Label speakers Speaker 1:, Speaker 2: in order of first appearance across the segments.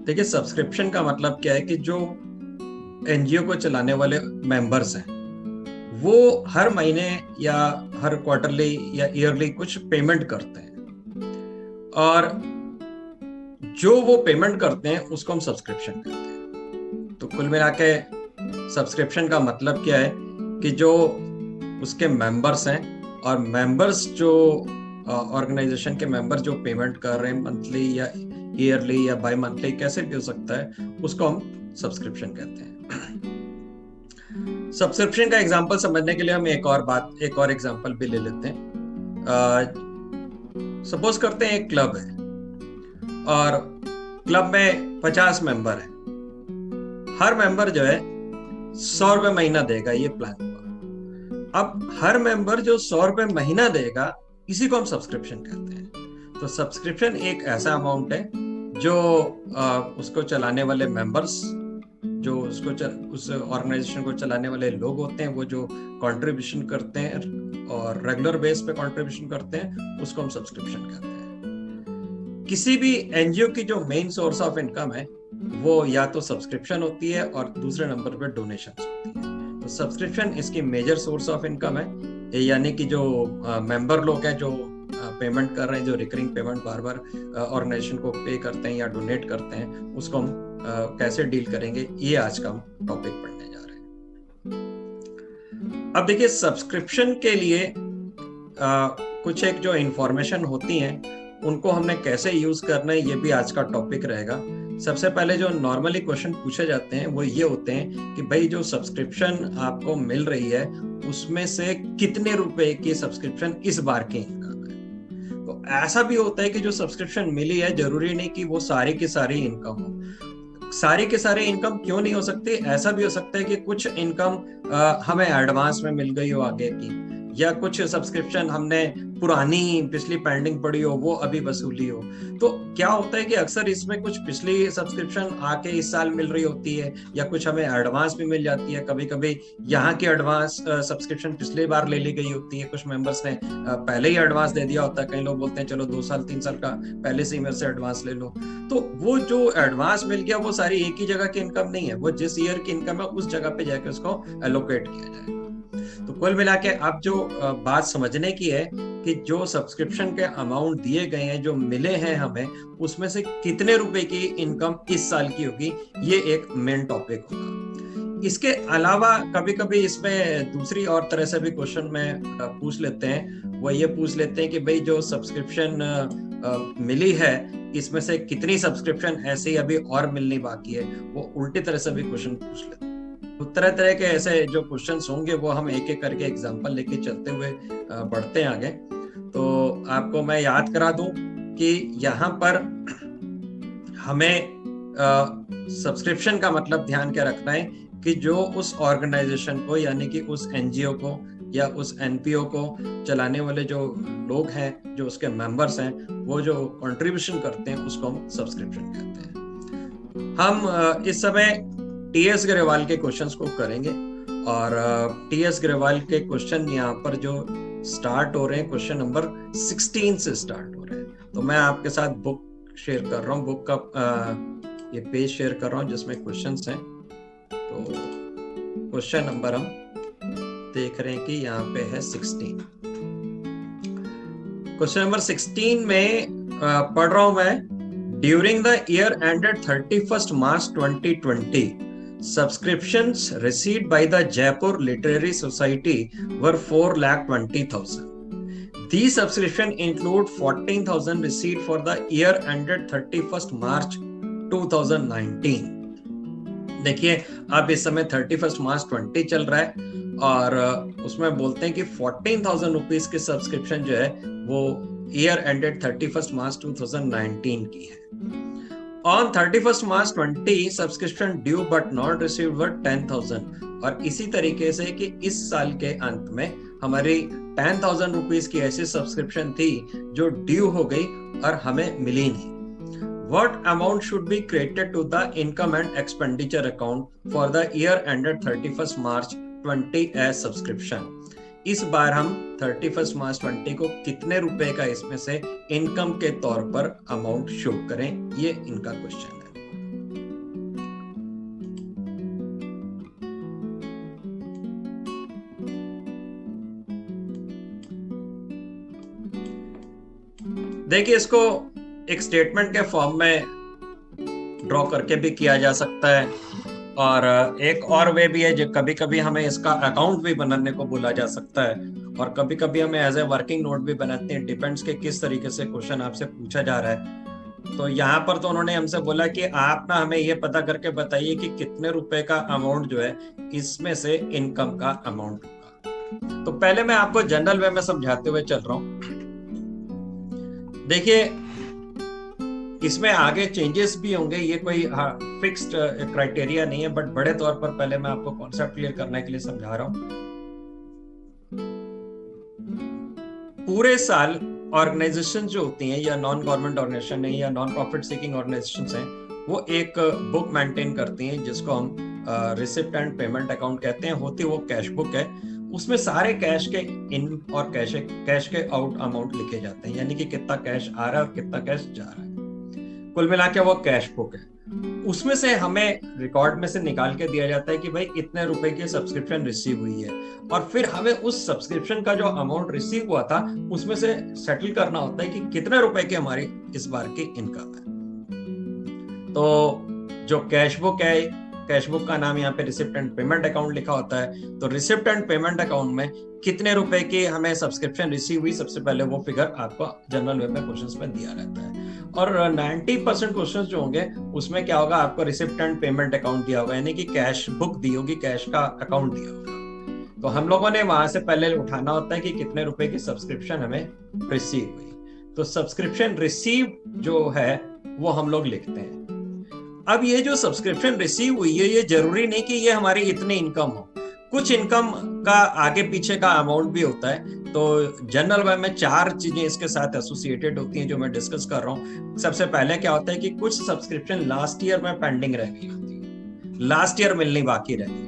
Speaker 1: देखिए, सब्सक्रिप्शन का मतलब क्या है कि जो एनजीओ को चलाने वाले मेंबर्स हैं वो हर महीने या हर क्वार्टरली या ईयरली कुछ पेमेंट करते हैं, और जो वो पेमेंट करते हैं उसको हम सब्सक्रिप्शन कहते हैं। तो कुल मिला के सब्सक्रिप्शन का मतलब क्या है कि जो उसके मेंबर्स हैं, और मेंबर्स जो ऑर्गेनाइजेशन के मेंबर जो पेमेंट कर रहे हैं मंथली या ईयरली या बाई मंथली, कैसे भी हो सकता है, उसको हम सब्सक्रिप्शन कहते हैं। सब्सक्रिप्शन का एग्जांपल समझने के लिए हम एक और एग्जांपल भी ले लेते हैं। सपोज करते हैं एक क्लब है और क्लब में 50 मेंबर हैं। हर मेंबर जो है 100 रुपए महीना देगा ये प्लान पर। अब हर मेंबर जो 100 रुपए महीना देगा, इसी को हम सब्सक्रिप्शन कहते हैं। तो सब्सक्रिप्शन एक ऐसा अमाउंट है जो उसको चलाने वाले मेंबर्स, जो उस ऑर्गेनाइजेशन को चलाने वाले लोग होते हैं, वो जो कंट्रीब्यूशन करते हैं और रेगुलर बेस पे कंट्रीब्यूशन करते हैं, उसको हम सब्सक्रिप्शन कहते हैं। किसी भी एनजीओ की जो मेन सोर्स ऑफ इनकम है वो या तो सब्सक्रिप्शन होती है और दूसरे नंबर पे डोनेशंस होती है। तो सब्सक्रिप्शन इसकी मेजर सोर्स ऑफ इनकम है, यानी कि जो मेंबर लोग हैं जो पेमेंट कर रहे हैं, जो रिकरिंग पेमेंट बार बार ऑर्गेनाइजेशन को पे करते हैं या डोनेट करते हैं, उसको हम कैसे डील करेंगे, ये आज का हम टॉपिक पढ़ने जा रहे हैं। अब देखिए, सब्सक्रिप्शन के लिए कुछ एक जो इंफॉर्मेशन होती हैं उनको हमने कैसे यूज करना है, ये भी आज का टॉपिक रहेगा। सबसे पहले जो नॉर्मली क्वेश्चन पूछे जाते हैं वो ये होते हैं कि भाई जो सब्सक्रिप्शन आपको मिल रही है उसमें से कितने रुपए की सब्सक्रिप्शन इस बार की इनकम है। तो ऐसा भी होता है कि जो सब्सक्रिप्शन मिली है जरूरी नहीं कि वो सारी की सारी इनकम हो। सारी के सारे इनकम क्यों नहीं हो सकती? ऐसा भी हो सकता है कि कुछ इनकम हमें एडवांस में मिल गई हो आगे की, या कुछ सब्सक्रिप्शन हमने पुरानी पिछली पेंडिंग पड़ी हो वो अभी वसूली हो। तो क्या होता है कि अक्सर इसमें कुछ पिछली सब्सक्रिप्शन आके इस साल मिल रही होती है, या कुछ हमें एडवांस भी मिल जाती है। कभी कभी यहाँ की एडवांस सब्सक्रिप्शन पिछली बार ले ली गई होती है, कुछ मेंबर्स ने पहले ही एडवांस दे दिया होता है। कई लोग बोलते हैं चलो 2 साल 3 साल का पहले से ही मेरे से एडवांस ले लो। तो वो जो एडवांस मिल गया वो सारी एक ही जगह की इनकम नहीं है, वो जिस ईयर की इनकम है उस जगह पे जाके उसको एलोकेट किया जाएगा। तो कुल मिला के अब जो बात समझने की है कि जो सब्सक्रिप्शन के अमाउंट दिए गए हैं, जो मिले हैं हमें, उसमें से कितने रुपए की इनकम इस साल की होगी, ये एक मेन टॉपिक होगा। इसके अलावा कभी कभी इसमें दूसरी और तरह से भी क्वेश्चन में पूछ लेते हैं। वो ये पूछ लेते हैं कि भाई जो सब्सक्रिप्शन मिली है इसमें से कितनी सब्सक्रिप्शन ऐसे ही अभी और मिलनी बाकी है। वो उल्टी तरह से भी क्वेश्चन पूछ लेते हैं। तो तरह तरह के ऐसे जो क्वेश्चंस होंगे वो हम एक एक करके एग्जांपल लेके चलते हुए बढ़ते हैं आगे। तो आपको मैं याद करा दूं कि यहाँ पर हमें सब्सक्रिप्शन का मतलब ध्यान क्या रखना है कि जो उस ऑर्गेनाइजेशन को, यानी कि उस एनजीओ को या उस एनपीओ को चलाने वाले जो लोग हैं, जो उसके मेंबर्स हैं, वो जो कंट्रीब्यूशन करते हैं उसको हम सब्सक्रिप्शन कहते हैं। हम इस समय टीएस ग्रेवाल के क्वेश्चंस को करेंगे, और टीएस ग्रेवाल के क्वेश्चन यहाँ पर जो स्टार्ट हो रहे हैं, क्वेश्चन नंबर 16 से स्टार्ट हो रहे हैं। तो मैं आपके साथ बुक शेयर कर रहा हूँ, बुक का ये पेज शेयर कर रहा हूँ जिसमें क्वेश्चंस हैं। तो क्वेश्चन नंबर हम देख रहे हैं कि यहाँ पे है 16। क्वेश्चन नंबर 16 में पढ़ रहा हूं मैं। During the year ended 31st March 2020, subscriptions received by the Jaipur Literary Society were 4,20,000. These subscriptions include 14,000 received for the year ended 31st March 2019. देखिए, अब इस समय 31st March 20 चल रहा है और उसमें बोलते हैं कि 14,000 रुपीज की सब्सक्रिप्शन जो है वो ईयर एंडेड 31st March 2019 की है। On 31st March 20 subscription due but not received were 10,000। और इसी तरीके से कि इस साल के अंत में हमारी 10,000 रुपीज की ऐसी सब्सक्रिप्शन थी जो ड्यू हो गई और हमें मिली नहीं। What amount should be credited to the income and expenditure account for the year ended 31st March 20 as subscription? इस बार हम 31 मार्च 20 को कितने रुपए का इसमें से इनकम के तौर पर अमाउंट शो करें, ये इनका क्वेश्चन है। देखिए, इसको एक स्टेटमेंट के फॉर्म में ड्रॉ करके भी किया जा सकता है, और एक और वे भी है जो कभी कभी हमें इसका अकाउंट भी बनाने को बोला जा सकता है, और कभी कभी हमें एज ए वर्किंग नोट भी बनाते हैं, डिपेंड्स के किस तरीके से क्वेश्चन आपसे पूछा जा रहा है। तो यहाँ पर तो उन्होंने हमसे बोला कि आप ना हमें ये पता करके बताइए कि कितने रुपए का अमाउंट जो है इसमें से इनकम का अमाउंट होगा। तो पहले मैं आपको जनरल वे में समझाते हुए चल रहा हूं। देखिए, इसमें आगे चेंजेस भी होंगे, ये कोई फिक्स्ड क्राइटेरिया नहीं है, बट बड़े तौर पर पहले मैं आपको कॉन्सेप्ट क्लियर करने के लिए समझा रहा हूं। पूरे साल ऑर्गेनाइजेशन जो होती हैं, या नॉन गवर्नमेंट ऑर्गेनाइजेशन है या नॉन प्रॉफिट सीकिंग ऑर्गेनाइजेशंस हैं, वो एक बुक मेंटेन करती हैं जिसको हम रिसिप्ट एंड पेमेंट अकाउंट कहते हैं। होती वो कैश बुक है, उसमें सारे कैश के इन और कैश के आउट अमाउंट लिखे जाते हैं, यानी कि कितना कैश आ रहा है और कितना कैश जा रहा है, कुल मिला के वो कैश बुक है। उसमें से हमें रिकॉर्ड में से निकाल के दिया जाता है कि भाई इतने रुपए की सब्सक्रिप्शन रिसीव हुई है, और फिर हमें उस सब्सक्रिप्शन का जो अमाउंट रिसीव हुआ था उसमें से सेटल करना होता है कि कितने रुपए की हमारी इस बार की इनकम है। तो जो कैश बुक है, कैश बुक का नाम यहाँ पे रिसिप्ट एंड पेमेंट अकाउंट लिखा होता है। तो रिसिप्ट एंड पेमेंट अकाउंट में कितने रुपए की हमें सब्सक्रिप्शन रिसीव हुई, सबसे पहले वो फिगर आपको जनरल वे में क्वेश्चंस में दिया रहता है। और 90% क्वेश्चंस जो होंगे उसमें क्या होगा, आपको रिसिप्ट एंड पेमेंट अकाउंट दिया होगा, यानी कि कैश बुक दी होगी, कैश का अकाउंट दिया होगा। तो हम लोगों ने वहां से पहले उठाना होता है कि कितने रुपए की सब्सक्रिप्शन हमें रिसीव हुई। तो सब्सक्रिप्शन रिसीव जो है वो हम लोग लिखते हैं। अब ये जो सब्सक्रिप्शन रिसीव हुई है, ये जरूरी नहीं कि ये हमारी इतनी इनकम हो, कुछ इनकम का आगे पीछे का अमाउंट भी होता है। तो जनरल वे में 4 चीजें इसके साथ एसोसिएटेड होती हैं जो मैं डिस्कस कर रहा हूँ। सबसे पहले क्या होता है कि कुछ सब्सक्रिप्शन लास्ट ईयर में पेंडिंग रह गई होती है, लास्ट ईयर मिलनी बाकी रह गई होती है।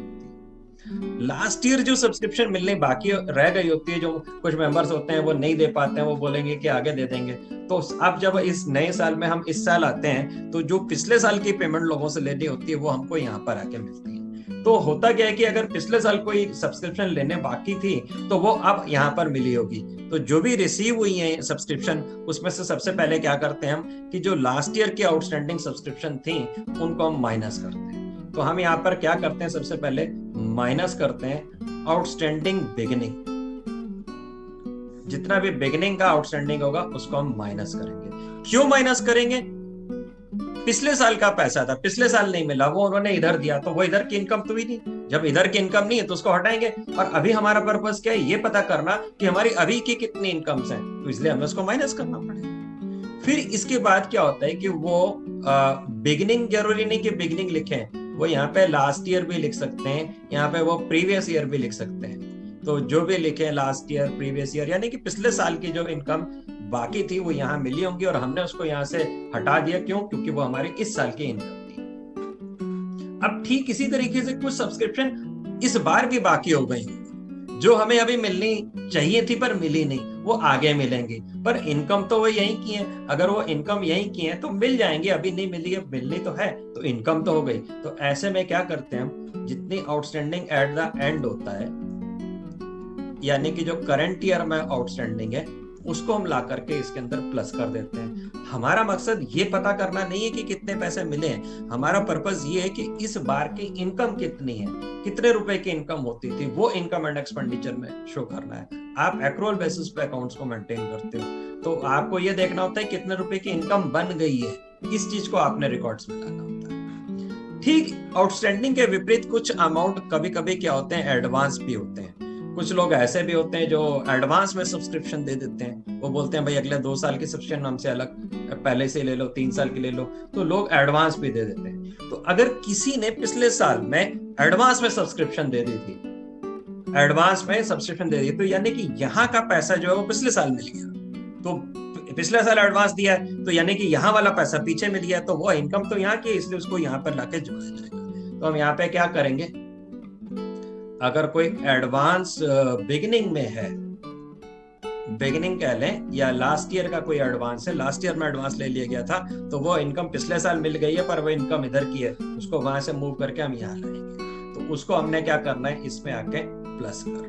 Speaker 1: लास्ट ईयर जो सब्सक्रिप्शन मिलनी बाकी रह गई होती है, जो कुछ मेंबर्स होते हैं वो नहीं दे पाते हैं, वो बोलेंगे कि आगे दे देंगे। तो अब जब इस नए साल में हम इस साल आते हैं, तो जो पिछले साल की पेमेंट लोगों से लेनी होती है वो हमको यहाँ पर आके मिलती है। तो होता क्या है कि अगर पिछले साल कोई सब्सक्रिप्शन लेने बाकी थी तो वो अब यहाँ पर मिली होगी। तो जो भी रिसीव हुई है सब्सक्रिप्शन, उसमें से सबसे पहले क्या करते हैं हम कि जो लास्ट ईयर की आउटस्टैंडिंग सब्सक्रिप्शन थी उनको हम माइनस करते हैं। तो हम यहाँ पर क्या करते हैं, सबसे पहले माइनस करते हैं आउटस्टैंडिंग बिगिनिंग। जितना भी बिगिनिंग का आउटस्टैंडिंग होगा उसको हम माइनस करेंगे। क्यों माइनस करेंगे? पिछले साल का पैसा था, पिछले साल नहीं मिला, वो उन्होंने इधर दिया, तो वो इधर की इनकम तो ही नहीं। जब इधर की इनकम नहीं है तो उसको हटाएंगे। और अभी हमारा पर्पस क्या है, ये पता करना कि हमारी अभी की कितनी इनकम्स हैं, तो इसलिए हमें उसको माइनस करना पड़ेगा। फिर इसके बाद क्या होता है कि वो बिगिनिंग, जरूरी नहीं कि बिगिनिंग लिखें, वो यहाँ पे लास्ट ईयर भी लिख सकते हैं, यहाँ पे वो प्रीवियस ईयर भी लिख सकते हैं। तो जो भी लिखे लास्ट ईयर, प्रीवियस ईयर, यानी कि पिछले साल की जो इनकम बाकी थी वो यहाँ मिली होंगी और हमने उसको यहाँ से हटा दिया। क्यों? क्योंकि वो हमारी इस साल की इनकम थी। अब ठीक इसी तरीके से कुछ सब्सक्रिप्शन इस बार भी बाकी हो गई, जो हमें अभी मिलनी चाहिए थी पर मिली नहीं, वो आगे मिलेंगी। पर इनकम तो वो यही की है, अगर वो इनकम यही की है तो मिल जाएंगे, अभी नहीं मिली है, मिलनी तो है, तो इनकम तो हो गई। तो ऐसे में क्या करते हैं हम, जितनी आउटस्टैंडिंग एट द एंड होता है, यानी कि जो करंट ईयर में आउटस्टैंडिंग है, उसको हम ला करके इसके अंदर प्लस कर देते हैं। हमारा मकसद ये पता करना नहीं है कि कितने पैसे मिले हैं, हमारा पर्पस ये है कि इस बार की इनकम कितनी है, कितने रुपए की इनकम होती थी, वो इनकम एंड एक्सपेंडिचर में शो करना है। आप एक्रूअल बेसिस पे अकाउंट्स को मेंटेन करते हो, तो आपको ये देखना होता है कितने रुपए की इनकम बन गई है, इस चीज को आपने रिकॉर्ड्स में लाना होता है। ठीक आउटस्टैंडिंग के विपरीत कुछ अमाउंट कभी कभी क्या होते हैं, एडवांस भी होते हैं। कुछ लोग ऐसे भी होते हैं जो एडवांस में सब्सक्रिप्शन दे देते हैं, वो बोलते हैं भाई अगले 2 साल की सब्सक्रिप्शन हमसे अलग पहले से ले लो, 3 साल की ले लो, तो लोग एडवांस भी दे देते हैं। तो अगर किसी ने पिछले साल में एडवांस में सब्सक्रिप्शन दे दी थी, एडवांस में सब्सक्रिप्शन दे दी, तो यानी कि यहाँ का पैसा जो है वो पिछले साल मिल गया। तो पिछले साल एडवांस दिया है तो यानी कि यहाँ वाला पैसा पीछे मिल गया, तो वो इनकम तो यहाँ की, इसलिए उसको यहाँ पर लाके जोड़ा जाएगा। तो हम यहाँ पे क्या करेंगे, अगर कोई एडवांस बिगिनिंग में है, बिगिनिंग कह लें, या लास्ट ईयर का कोई एडवांस है, लास्ट ईयर में एडवांस ले लिया गया था, तो वो इनकम पिछले साल मिल गई है पर वो इनकम इधर की है, उसको वहां से मूव करके हम यहाँ लाएंगे, तो उसको हमने क्या करना है, इसमें आके प्लस करना है।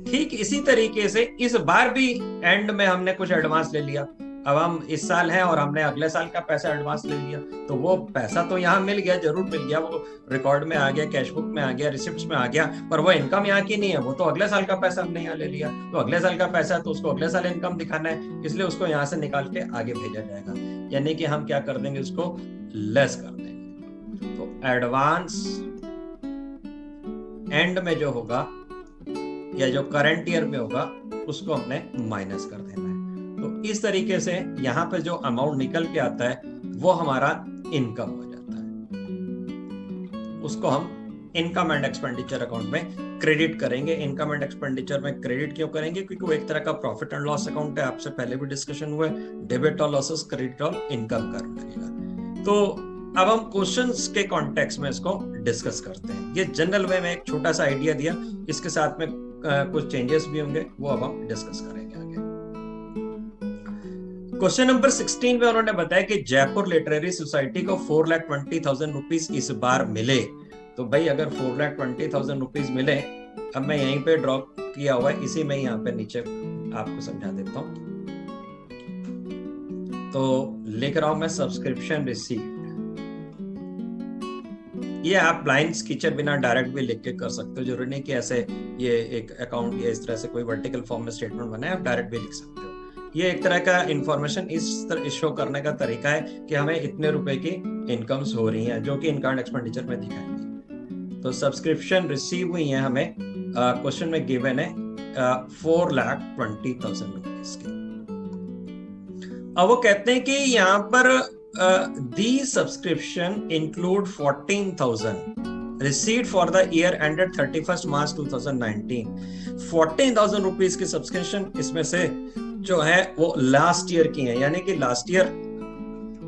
Speaker 1: ठीक इसी तरीके से इस बार भी एंड में हमने कुछ एडवांस ले लिया, अब हम इस साल हैं और हमने अगले साल का पैसा एडवांस ले लिया, तो वो पैसा तो यहाँ मिल गया, जरूर मिल गया, वो रिकॉर्ड में आ गया, कैश बुक में आ गया, रिसिप्ट्स में आ गया, पर वो इनकम यहाँ की नहीं है, वो तो अगले साल का पैसा हमने यहाँ ले लिया, तो अगले साल का पैसा तो उसको अगले साल इनकम दिखाना है, इसलिए उसको यहाँ से निकाल के आगे भेजा जाएगा, यानी कि हम क्या कर देंगे, उसको लेस कर देंगे। तो एडवांस एंड में जो होगा या जो करंट ईयर में होगा उसको हमने माइनस कर देना है। तो इस तरीके से यहाँ पे जो अमाउंट निकल के आता है वो हमारा इनकम हो जाता है, उसको हम इनकम एंड एक्सपेंडिचर अकाउंट में क्रेडिट करेंगे। इनकम एंड एक्सपेंडिचर में क्रेडिट क्यों करेंगे, क्योंकि वो एक तरह का प्रॉफिट एंड लॉस अकाउंट है, आपसे पहले भी डिस्कशन हुआ है, डेबिट और लॉसेस, क्रेडिट और इनकम करने लगेगा। तो अब हम क्वेश्चंस के कॉन्टेक्स्ट में इसको डिस्कस करते हैं। ये जनरल वे में एक छोटा सा आइडिया दिया, इसके साथ में कुछ चेंजेस भी होंगे, वो अब हम डिस्कस करेंगे आगे। क्वेश्चन नंबर 16 में उन्होंने बताया कि जयपुर लिटरेरी सोसाइटी को 4,20,000 रुपीज इस बार मिले। तो भाई अगर 4,20,000 रुपीज मिले, अब मैं यहीं पे ड्रॉप किया हुआ है, इसी में यहाँ पे नीचे आपको समझा देता हूं। तो लिख रहा हूं मैं सब्सक्रिप्शन रिसीव्ड, ये आप लाइंस खींचे बिना डायरेक्ट भी लिख के कर सकते हो, जरूरी नहीं कि ऐसे ये एक अकाउंट या इस तरह से कोई वर्टिकल फॉर्म में स्टेटमेंट बनाए, आप डायरेक्ट भी लिख सकते हो। ये एक तरह का इंफॉर्मेशन इस शो करने का तरीका है कि हमें इतने रुपए की इनकम्स हो रही हैं, जो कि इनकम एक्सपेंडिचर में दिखाएंगे। तो सब्सक्रिप्शन रिसीव हुई है हमें, क्वेश्चन में गिवन है 4,20,000 रुपीज की। अब वो कहते हैं कि यहाँ पर the subscription include 14,000 received for the year ended 31st March 2019। 14,000 rupees की सब्सक्रिप्शन इसमें से जो है वो लास्ट ईयर की है, यानी कि लास्ट ईयर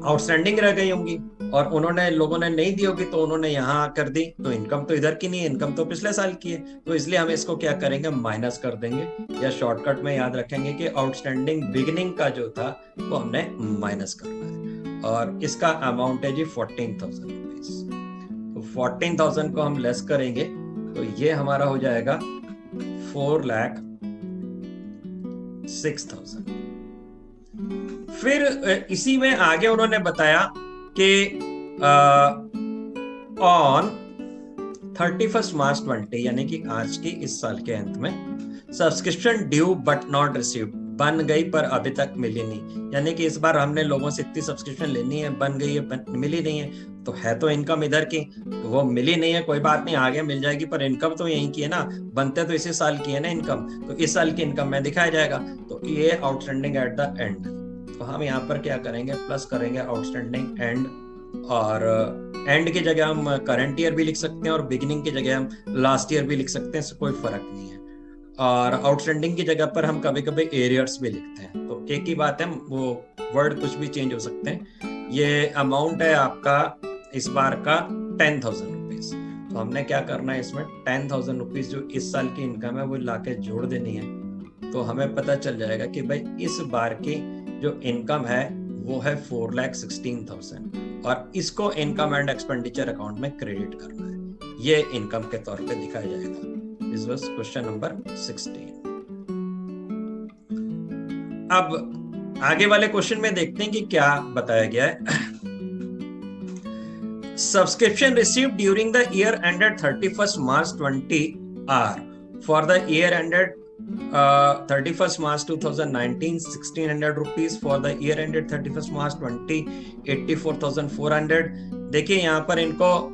Speaker 1: आउटस्टैंडिंग रह गई होंगी और उन्होंने लोगों ने नहीं दी होगी, तो उन्होंने यहाँ कर दी, तो इनकम तो इधर की नहीं है, इनकम तो पिछले साल की है, तो इसलिए हम इसको क्या करेंगे, माइनस कर देंगे, या शॉर्टकट में याद रखेंगे कि आउटस्टैंडिंग बिगिनिंग का जो था वो हमने माइनस करना है, और इसका अमाउंट है जी 14,000 रुपीज। तो 14,000 को हम लेस करेंगे तो ये हमारा हो जाएगा 4,06,000। फिर इसी में आगे उन्होंने बताया कि ऑन 31st March 20, यानी कि आज की इस साल के अंत में, subscription due but not received, बन गई पर अभी तक मिली नहीं, यानी कि इस बार हमने लोगों से इतनी सब्सक्रिप्शन लेनी है, बन गई है, मिली नहीं है, तो है तो इनकम इधर की, तो वो मिली नहीं है, कोई बात नहीं, आगे मिल जाएगी, पर इनकम तो यहीं की है ना, बनते तो इसी साल की है ना इनकम, तो इस साल की इनकम में दिखाया जाएगा। तो ये आउटस्टैंडिंग एट द एंड, तो हम यहाँ पर क्या करेंगे, प्लस करेंगे आउटस्टैंडिंग एंड, और एंड की जगह हम करंट ईयर भी लिख सकते हैं और बिगिनिंग की जगह हम लास्ट ईयर भी लिख सकते हैं, इससे कोई फर्क नहीं है। और आउटस्टैंडिंग की जगह पर हम कभी कभी एरियर्स भी लिखते हैं, तो एक ही बात है, वो वर्ड कुछ भी चेंज हो सकते हैं। ये अमाउंट है आपका इस बार का 10,000 रुपीज, तो हमने क्या करना है, इसमें 10,000 रुपीज जो इस साल की इनकम है वो लाके जोड़ देनी है, तो हमें पता चल जाएगा कि भाई इस बार की जो इनकम है वो है 4,16,000, और इसको इनकम एंड एक्सपेंडिचर अकाउंट में क्रेडिट करना है, ये इनकम के तौर पे दिखाया जाएगा। This was question number 16। अब आगे वाले क्वेश्चन में देखते हैं कि क्या बताया गया है। Subscription received during the year ended 31st March 20 or for the year ended 31st March 2019 1,600 rupees, for the year ended 31st March 20 84,400। देखिए यहाँ पर इनको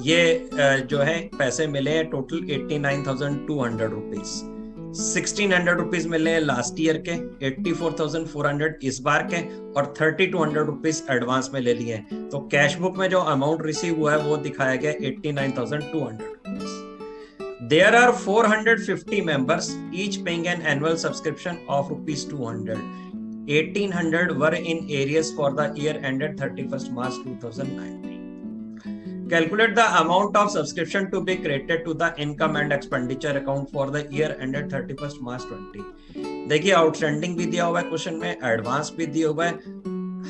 Speaker 1: ये जो है पैसे मिले हैं टोटल 89,200 रुपीज, 1,600 रुपीज मिले हैं लास्ट ईयर के, 84,400 इस बार के, और 3,200 रुपीज एडवांस में ले लिए। तो कैश बुक में जो अमाउंट रिसीव हुआ है वो दिखाया गया 89,200 rupees. There are 450 members, each paying an annual subscription of rupees 200. 1,800 were in areas for the year ended 31st March 2019. Calculate the amount of subscription to be credited to the income and expenditure account for the year ended 31st March 20। देखिए outstanding भी दिया हुआ है question में, advance भी दिया हुआ है।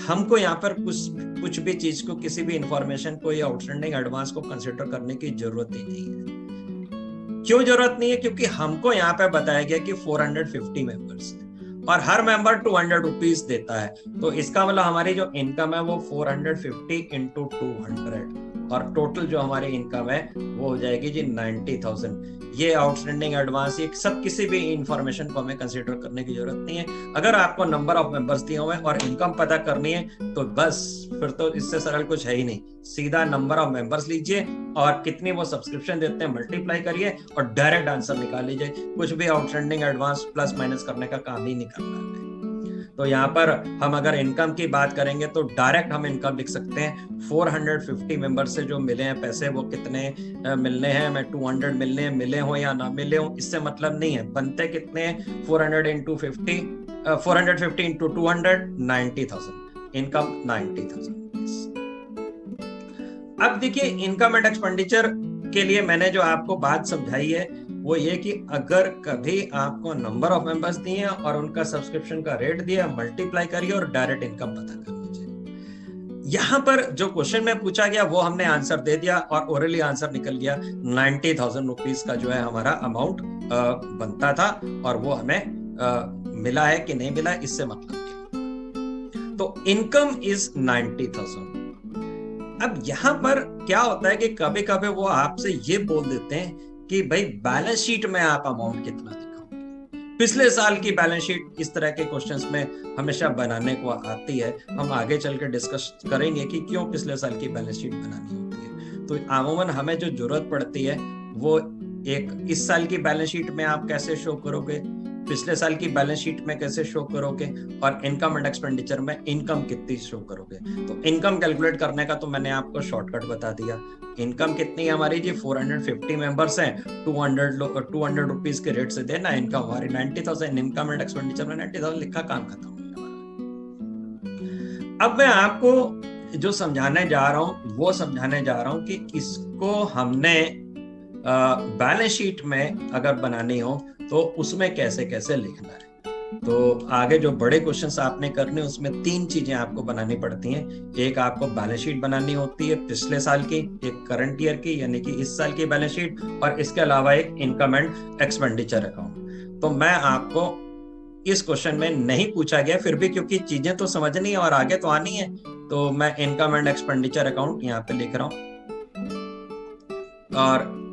Speaker 1: हमको यहाँ पर कुछ भी चीज को, किसी भी इंफॉर्मेशन को या आउटस्टैंडिंग एडवांस को कंसिडर करने की जरूरत ही नहीं है। क्यों जरूरत नहीं है? क्योंकि हमको यहाँ पे बताया गया कि 450 मेंबर्स है और हर मेंबर 200 रुपीज देता है, तो इसका मतलब हमारी जो इनकम है वो 450 इंटू 200 और टोटल जो हमारी इनकम है वो हो जाएगी जी 90,000। ये आउटस्टैंडिंग एडवांस, ये सब किसी भी इंफॉर्मेशन को हमें कंसीडर करने की जरूरत नहीं है। अगर आपको नंबर ऑफ मेंबर्स दिए हुए हैं और इनकम पता करनी है तो बस फिर तो इससे सरल कुछ है ही नहीं, सीधा नंबर ऑफ मेंबर्स लीजिए और कितनी वो सब्सक्रिप्शन देते हैं मल्टीप्लाई करिए और डायरेक्ट आंसर निकाल लीजिए। कुछ भी आउटस्टैंडिंग एडवांस प्लस माइनस करने का काम ही नहीं करना है। तो यहाँ पर हम अगर इनकम की बात करेंगे तो डायरेक्ट हम इनकम लिख सकते हैं। 450 मेंबर से जो मिले हैं पैसे वो कितने मिलने हैं, मैं 200 मिले हो या ना मिले हो इससे मतलब नहीं है, बनते कितने 400 इंटू 50, 450 इंटू 200, 90,000, इनकम 90,000। अब देखिए इनकम एंड एक्सपेंडिचर के लिए मैंने जो आपको बात समझाई है वो ये कि अगर कभी आपको नंबर ऑफ मेंबर्स दिए हैं और उनका सब्सक्रिप्शन का रेट दिया, मल्टीप्लाई करिए और डायरेक्ट इनकम पता कर लीजिए। यहाँ पर जो क्वेश्चन में पूछा गया वो हमने आंसर दे दिया और ओरली आंसर निकल गया। 90,000 रुपीज का जो है हमारा अमाउंट बनता था और वो हमें मिला है कि नहीं मिला है इससे मतलब नहीं। तो इनकम इज 90,000। अब यहाँ पर क्या होता है कि कभी कभी वो आपसे ये बोल देते हैं कि भाई बैलेंस शीट में आप अमाउंट कितना दिखाओगे। पिछले साल की बैलेंस शीट इस तरह के क्वेश्चंस में हमेशा बनाने को आती है। हम आगे चल के डिस्कस करेंगे कि क्यों पिछले साल की बैलेंस शीट बनानी होती है। तो अमूमन हमें जो जरूरत पड़ती है वो एक इस साल की बैलेंस शीट में आप कैसे शो करोगे, पिछले साल की बैलेंस शीट में कैसे शो करोगे और इनकम एंड एक्सपेंडिचर में इनकम कितनी शो करोगे। तो इनकम कैलकुलेट करने का तो मैंने आपको शॉर्टकट बता दिया। इनकम कितनी है हमारी जी, 450 मेंबर्स हैं, 200 रुपीज के रेट से देना, इनकम हमारी 90,000, इनकम एंड एक्सपेंडिचर में 90,000 लिखा, काम खत्म। अब मैं आपको जो समझाने जा रहा हूं वो समझाने जा रहा हूं कि इसको हमने बैलेंस शीट में अगर बनानी हो तो उसमें कैसे कैसे लिखना है। तो आगे जो बड़े क्वेश्चंस आपने करने उसमें 3 चीजें आपको बनानी पड़ती हैं। एक आपको बैलेंस शीट बनानी होती है पिछले साल की, एक करंट ईयर की यानी कि इस साल की बैलेंस शीट, और इसके अलावा एक इनकम एंड एक्सपेंडिचर अकाउंट। तो मैं आपको इस क्वेश्चन में नहीं पूछा गया, फिर भी क्योंकि चीजें तो समझनी है और आगे तो आनी है, तो मैं इनकम एंड एक्सपेंडिचर अकाउंट यहाँ पे लिख रहा हूं और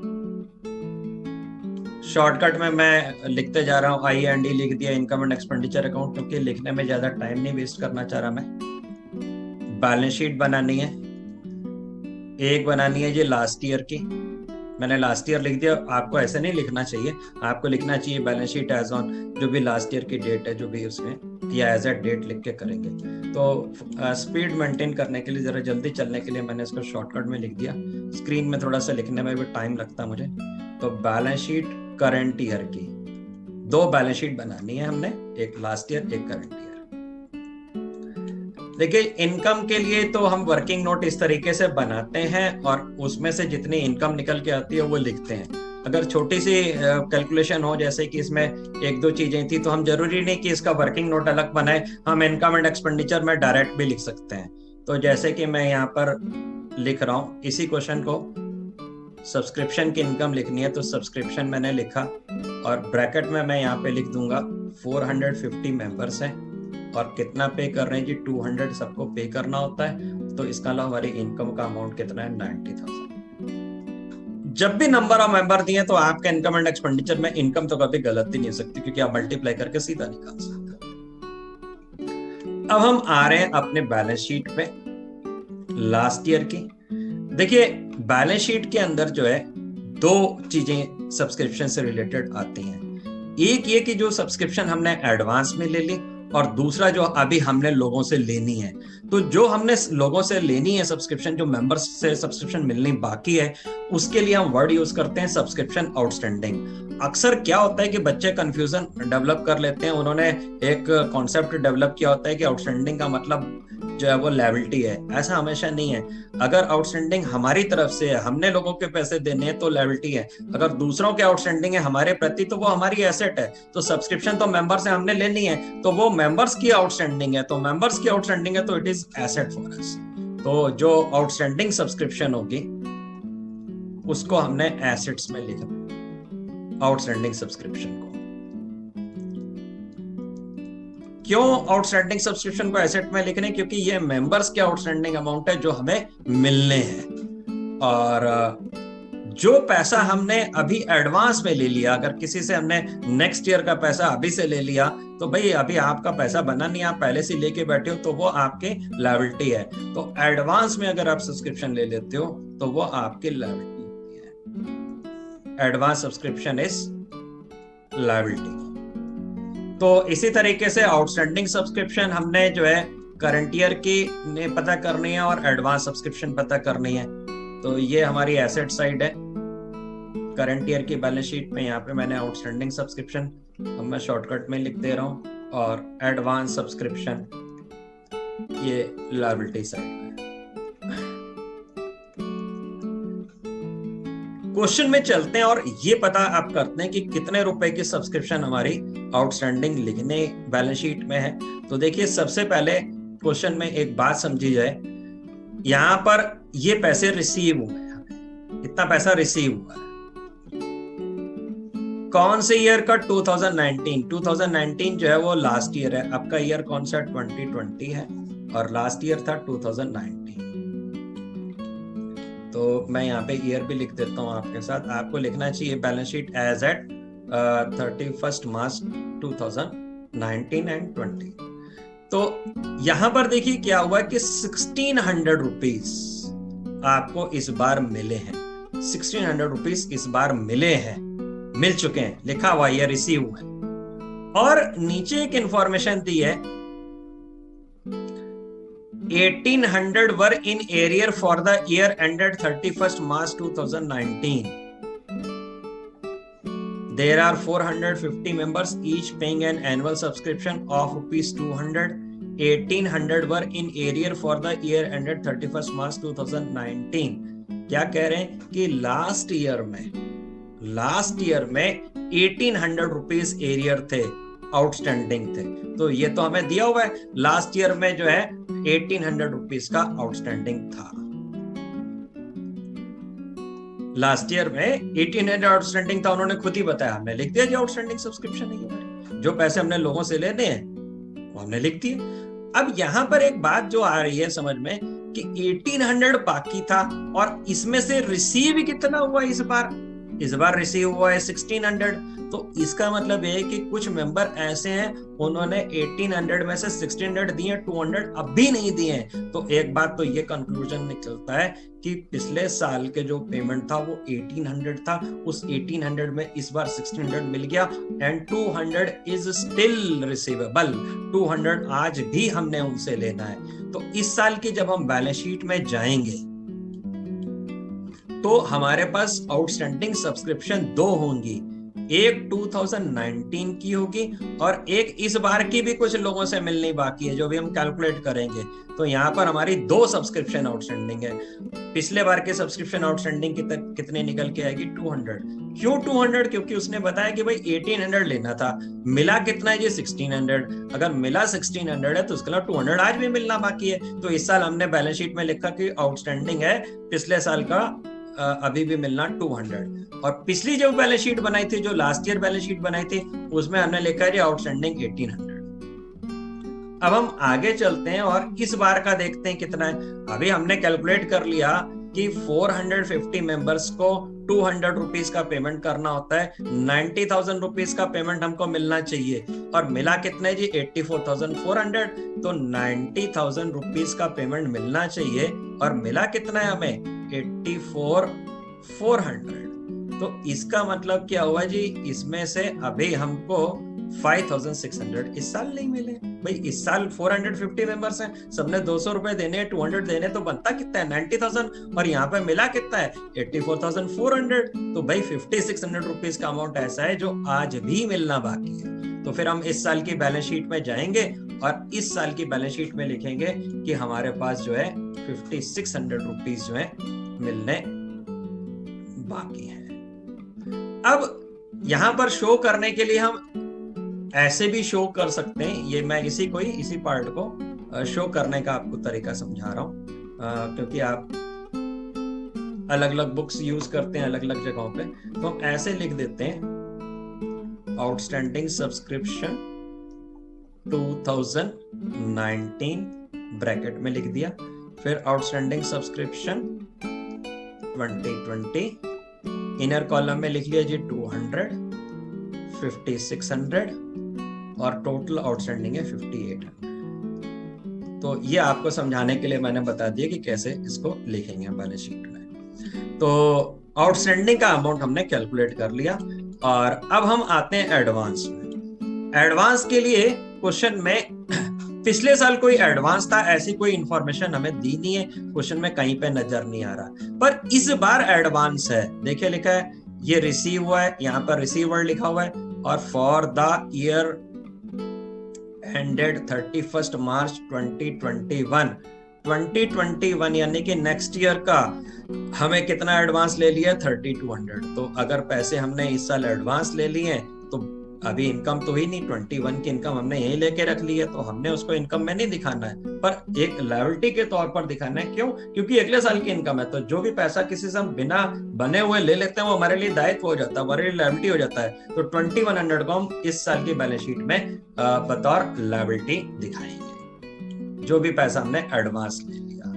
Speaker 1: शॉर्टकट में मैं लिखते जा रहा हूँ I&D लिख दिया, इनकम एंड एक्सपेंडिचर अकाउंट, क्योंकि लिखने में ज्यादा टाइम नहीं वेस्ट करना चाह रहा मैं। बैलेंस शीट बनानी है, एक बनानी है जी लास्ट ईयर की, मैंने लास्ट ईयर लिख दिया। आपको ऐसे नहीं लिखना चाहिए, आपको लिखना चाहिए बैलेंस शीट एज ऑन जो भी लास्ट ईयर की डेट है जो भी उसमें, या एज ए डेट लिख के करेंगे। तो स्पीड मेंटेन करने के लिए, जरा जल्दी चलने के लिए मैंने इसको शॉर्टकट में लिख दिया। स्क्रीन में थोड़ा सा लिखने में भी टाइम लगता मुझे। तो बैलेंस शीट करंट ईयर की 2 बैलेंस शीट बनानी है हमने, एक लास्ट ईयर एक करंट ईयर। देखिए इनकम के लिए तो हम वर्किंग नोट इस तरीके से बनाते हैं और उसमें से जितनी इनकम निकल के आती है वो लिखते हैं। अगर छोटी सी कैलकुलेशन हो, जैसे कि इसमें 1-2 चीजें थी, तो हम जरूरी नहीं कि इसका वर्किंग नोट अलग बनाए, हम इनकम एंड एक्सपेंडिचर में डायरेक्ट भी लिख सकते हैं। तो जैसे कि मैं यहाँ पर लिख रहा हूँ इसी क्वेश्चन को, सब्सक्रिप्शन की इनकम लिखनी है तो सब्सक्रिप्शन मैंने लिखा और ब्रैकेट में मैं यहाँ पे लिख दूंगा 450 मेंबर्स हैं और कितना पे कर रहे हैं जी, 200 सबको पे करना होता है। तो इसका अलावा हमारी इनकम का अमाउंट कितना है, 90,000। जब भी नंबर ऑफ मेंबर दिए तो आपका इनकम एंड एक्सपेंडिचर में इनकम तो कभी गलत ही नहीं हो सकती, क्योंकि आप मल्टीप्लाई करके सीधा निकाल सकते हैं। अब हम आ रहे हैं अपने बैलेंस शीट पे लास्ट ईयर की। देखिए बैलेंस शीट के अंदर जो है 2 चीजें सब्सक्रिप्शन से रिलेटेड आती हैं। एक ये कि जो सब्सक्रिप्शन हमने एडवांस में ले ली, और दूसरा जो अभी हमने लोगों से लेनी है। तो जो हमने लोगों से लेनी है सब्सक्रिप्शन, जो मेंबर्स से सब्सक्रिप्शन मिलनी बाकी है, उसके लिए हम वर्ड यूज करते हैं सब्सक्रिप्शन आउटस्टैंडिंग। अक्सर क्या होता है कि बच्चे कंफ्यूजन डेवलप कर लेते हैं। उन्होंने एक कॉन्सेप्ट डेवलप किया होता है कि आउटस्टैंडिंग का मतलब जो है वो लायबिलिटी है। ऐसा हमेशा नहीं है। अगर आउटस्टैंडिंग हमारी तरफ से है, हमने लोगों के पैसे देने हैं, तो लायबिलिटी है। अगर दूसरों के आउटस्टैंडिंग है हमारे प्रति, तो वो हमारी एसेट है। तो सब्सक्रिप्शन तो मेंबर से हमने लेनी है, तो वो मेंबर्स की आउटस्टैंडिंग है, तो मेंबर्स की आउटस्टैंडिंग है, तो it is asset for us. तो जो आउटस्टैंडिंग सब्सक्रिप्शन होगी उसको हमने एसेट्स में लिखा, आउटस्टैंडिंग सब्सक्रिप्शन को। क्यों आउटस्टैंडिंग सब्सक्रिप्शन को एसेट में लिखने? क्योंकि ये मेंबर्स के आउटस्टैंडिंग अमाउंट है जो हमें मिलने हैं। और जो पैसा हमने अभी एडवांस में ले लिया, अगर किसी से हमने नेक्स्ट ईयर का पैसा अभी से ले लिया, तो भाई अभी आपका पैसा बना नहीं, आप पहले से लेके बैठे हो, तो वो आपकी लायबिलिटी है। तो एडवांस में अगर आप सब्सक्रिप्शन ले लेते हो तो वो आपकी लायबिलिटी है। Advance subscription is liability. तो इसी तरीके से आउटस्टैंडिंग सब्सक्रिप्शन हमने जो है करंट ईयर की ने पता करनी है और एडवांस सब्सक्रिप्शन पता करनी है। तो ये हमारी एसेट साइड है। करंट ईयर की बैलेंस शीट में यहाँ पे मैंने आउटस्टैंडिंग सब्सक्रिप्शन अब मैं शॉर्टकट में लिख दे रहा हूँ, और एडवांस सब्सक्रिप्शन ये लायबिलिटी साइड में। क्वेश्चन में चलते हैं और ये पता आप करते हैं कि कितने रुपए की सब्सक्रिप्शन हमारी आउटस्टैंडिंग लिखने बैलेंस शीट में है। तो देखिए, सबसे पहले क्वेश्चन में एक बात समझी जाए, यहां पर ये पैसे रिसीव हुए हैं, इतना पैसा रिसीव हुआ है। कौन से ईयर का? 2019 जो है वो लास्ट ईयर है। आपका ईयर कौन सा? 2020 है और लास्ट ईयर था 2019। तो मैं यहाँ पे ईयर भी लिख देता हूँ आपके साथ। आपको लिखना चाहिए balance sheet as at 31 March 2019 and 20। तो यहां पर देखिए क्या हुआ कि 1600 रुपीज आपको इस बार मिले हैं। 1600 रुपीज इस बार मिले हैं, मिल चुके हैं, लिखा हुआ ये रिसीव है। और नीचे एक इंफॉर्मेशन दी है, 1800 were in arrear for the year ended 31st March 2019. There are 450 members each paying an annual subscription of rupees 200. 1800 were in arrear for the year ended 31st March 2019. क्या कह रहे हैं कि लास्ट ईयर में 1800 rupees arrear थे, outstanding थे। तो ये तो हमें दिया हुआ है, लास्ट ईयर में जो है 1800 रुपीज का आउटस्टैंडिंग था। लास्ट ईयर में 1800 आउटस्टैंडिंग था, उन्होंने खुद ही बताया, हमने लिख दिया कि आउटस्टैंडिंग सब्सक्रिप्शन है हमारी। जो पैसे हमने लोगों से लेने हैं वो हमने लिख दिए। अब यहां पर एक बात जो आ रही है समझ में कि 1800 बाकी था और इसमें से रिसीव कितना हुआ इस बार रिसीव हुआ है 1600। तो इसका मतलब है कि कुछ मेंबर ऐसे हैं उन्होंने 1800 में से 1600 दिए, 200 अब भी नहीं दिए हैं। तो एक बात तो ये कंक्लूजन निकलता है कि पिछले साल के जो पेमेंट था वो 1800 था, उस 1800 में इस बार 1600 मिल गया एंड 200 इज स्टिल रिसीवेबल। 200 आज भी हमने उनसे लेना है। तो इस साल की जब हम बैलेंस शीट में जाएंगे तो हमारे पास आउटस्टैंडिंग सब्सक्रिप्शन दो होंगी, एक 2019 की होगी और एक इस बार की भी कुछ लोगों से मिलनी बाकी है, जो भी हम कैलकुलेट करेंगे। तो यहाँ पर हमारी दो सब्सक्रिप्शन आउटस्टैंडिंग है। पिछले बार के सब्सक्रिप्शन आउटस्टैंडिंग कितने निकल के आएगी? 200। क्यों 200? क्योंकि उसने बताया कि भाई 1800 लेना था, मिला कितना है जी? 1600। अगर मिला 1600 है तो उसके अलावा 200 आज भी मिलना बाकी है। तो इस साल हमने बैलेंस शीट में लिखा कि आउटस्टैंडिंग है पिछले साल का अभी भी मिलना 200। और पिछली जो बैलेंस शीट बनाई थी, जो लास्ट ईयर बैलेंस शीट बनाई थी, उसमें हमने लिखा है आउटस्टैंडिंग 1800। अब हम आगे चलते हैं और इस बार का देखते हैं कितना है। अभी हमने कैलकुलेट कर लिया कि 450 मेंबर्स को 200 रुपीज का पेमेंट करना होता है, 90,000 रुपीज का पेमेंट हमको मिलना चाहिए और मिला कितना है जी? 84,400। तो 90,000 रुपीज का पेमेंट मिलना चाहिए और मिला कितना है हमें? 84,400। तो इसका मतलब क्या हुआ जी? इसमें से अभी हमको 5,600 इस साल नहीं मिले। भाई इस साल 450 मेंबर्स हैं, सबने 200 रुपए देने, 200 देने, तो बनता कितना है 90,000, और यहाँ पे मिला कितना है 84,400। तो भाई 5,600 रुपीज का अमाउंट ऐसा है जो आज भी मिलना बाकी है। तो फिर हम इस साल की बैलेंस शीट में जाएंगे और इस साल की बैलेंस शीट में लिखेंगे कि हमारे पास जो है 5,600 रुपीज जो है मिलने बाकी है। अब यहां पर शो करने के लिए हम ऐसे भी शो कर सकते हैं, ये मैं इसी पार्ट को शो करने का आपको तरीका समझा रहा हूं, क्योंकि आप अलग अलग बुक्स यूज करते हैं अलग अलग जगहों पे। तो हम ऐसे लिख देते हैं आउटस्टैंडिंग सब्सक्रिप्शन 2019 ब्रैकेट में लिख दिया, फिर आउटस्टैंडिंग सब्सक्रिप्शन 2020 इनर कॉलम में लिख लिया जी 200, 5,600 और टोटल आउटस्टैंडिंग है 5,800। तो ये आपको समझाने के लिए मैंने बता दिया कि कैसे इसको लिखेंगे बैलेंस शीट में। तो आउटस्टैंडिंग का अमाउंट हमने कैलकुलेट कर लिया और अब हम आते हैं एडवांस में। एडवांस के लिए क्वेश्चन में पिछले साल कोई एडवांस था ऐसी कोई इंफॉर्मेशन हमें दी नहीं है, क्वेश्चन में कहीं पे नजर नहीं आ रहा, पर इस बार एडवांस है। देखिए लिखा है ये रिसीव हुआ है, यहाँ पर रिसीवर्ड लिखा हुआ है, और फॉर द ईयर एंडेड 31 मार्च 2021 यानी कि नेक्स्ट ईयर का हमें कितना एडवांस ले लिया 3,200। तो अगर पैसे हमने इस साल एडवांस ले लिए तो अभी इनकम तो ही नहीं, 21 की इनकम हमने यही लेके रख ली है, तो हमने उसको इनकम में नहीं दिखाना है, पर एक लायबिलिटी के तौर पर दिखाना है। क्यों? क्योंकि अगले साल की इनकम है, तो जो भी पैसा किसी से हम बिना बने हुए ले लेते हैं वो हमारे लिए दायित्व हो जाता है, हमारे लिए लायबिलिटी हो जाता है। तो 2100 को हम इस साल की बैलेंस शीट में बतौर लायबिलिटी दिखाएंगे, जो भी पैसा हमने एडवांस ले लिया।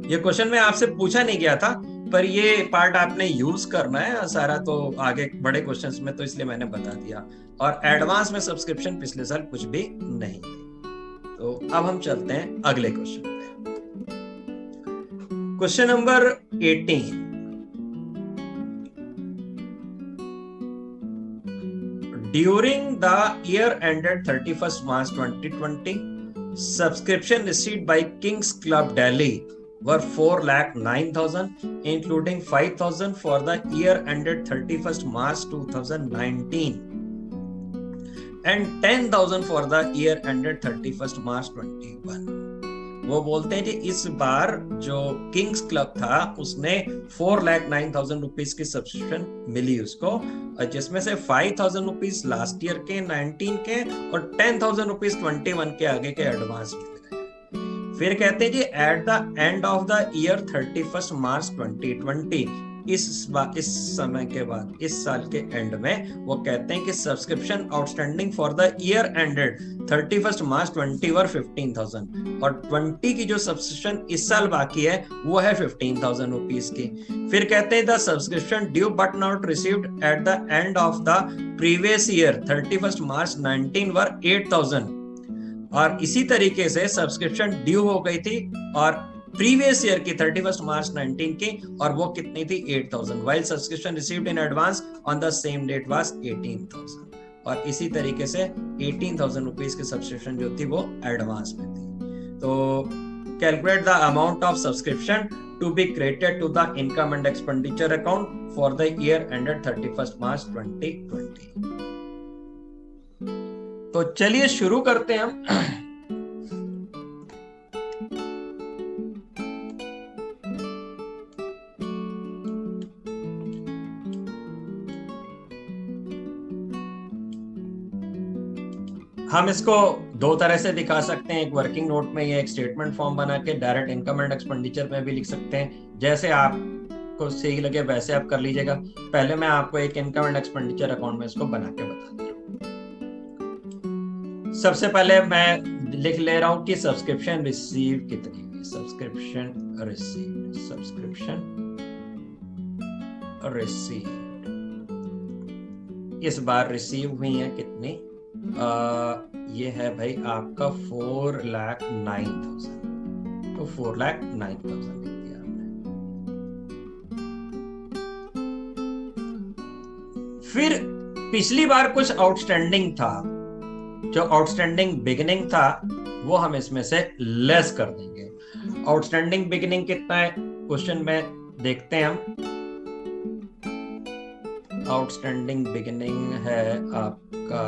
Speaker 1: ये क्वेश्चन में आपसे पूछा नहीं गया था, पर ये पार्ट आपने यूज करना है सारा, तो आगे बड़े क्वेश्चंस में, तो इसलिए मैंने बता दिया। और एडवांस में सब्सक्रिप्शन पिछले साल कुछ भी नहीं थी। तो अब हम चलते हैं अगले क्वेश्चन पे। Question number 18। During the year ended 31 March 2020 subscription received by King's Club Delhi were 4,09,000, including 5,000 for the year ended 31st March 2019 and 10,000 for the year ended 31st March 21। वो बोलते हैं कि इस बार जो किंग्स क्लब था उसने 4,09,000 rupees की subscription मिली उसको, जिसमें से 5,000 रुपीज लास्ट ईयर के 19 के और 10,000 रुपीज 21 के आगे के एडवांस मिल गए। फिर कहते हैं जी at the end of the year 31 March 2020, इस समय के बाद इस साल के एंड में वो कहते हैं कि subscription outstanding for the year ended 31 March 20 वर 15,000 और 20 की जो सब्सक्रिप्शन इस साल बाकी है वो है 15,000 रुपीज की। फिर कहते हैं the subscription due but not received eight the end of the previous year 31 मार्च 19 वर 8,000, और इसी तरीके से सब्सक्रिप्शन ड्यू हो गई थी और प्रीवियस ईयर की 31 मार्च 19 की, और वो कितनी थी 8,000, while subscription received in advance on the same date was 18,000। और इसी तरीके से 18,000 रुपीज की सब्सक्रिप्शन जो थी वो एडवांस में थी। तो calculate the amount of subscription to be credited to the income and expenditure account for the year ended 31 March 2020। तो चलिए शुरू करते हैं हम। हम इसको दो तरह से दिखा सकते हैं, एक वर्किंग नोट में या एक स्टेटमेंट फॉर्म बना के डायरेक्ट इनकम एंड एक्सपेंडिचर में भी लिख सकते हैं। जैसे आपको सही लगे वैसे आप कर लीजिएगा। पहले मैं आपको एक इनकम एंड एक्सपेंडिचर अकाउंट में इसको बना के बता दे रहा हूँ। सबसे पहले मैं लिख ले रहा हूं कि सब्सक्रिप्शन रिसीव कितनी हुई, सब्सक्रिप्शन रिसीव इस बार रिसीव हुई है कितनी, ये है भाई आपका 4,09,000, तो 4,09,000 लिख दिया हमने। फिर पिछली बार कुछ आउटस्टैंडिंग था, जो आउटस्टैंडिंग बिगिनिंग था वो हम इसमें से लेस कर देंगे। आउटस्टैंडिंग बिगिनिंग कितना है क्वेश्चन में देखते हैं हम। आउटस्टैंडिंग बिगिनिंग है आपका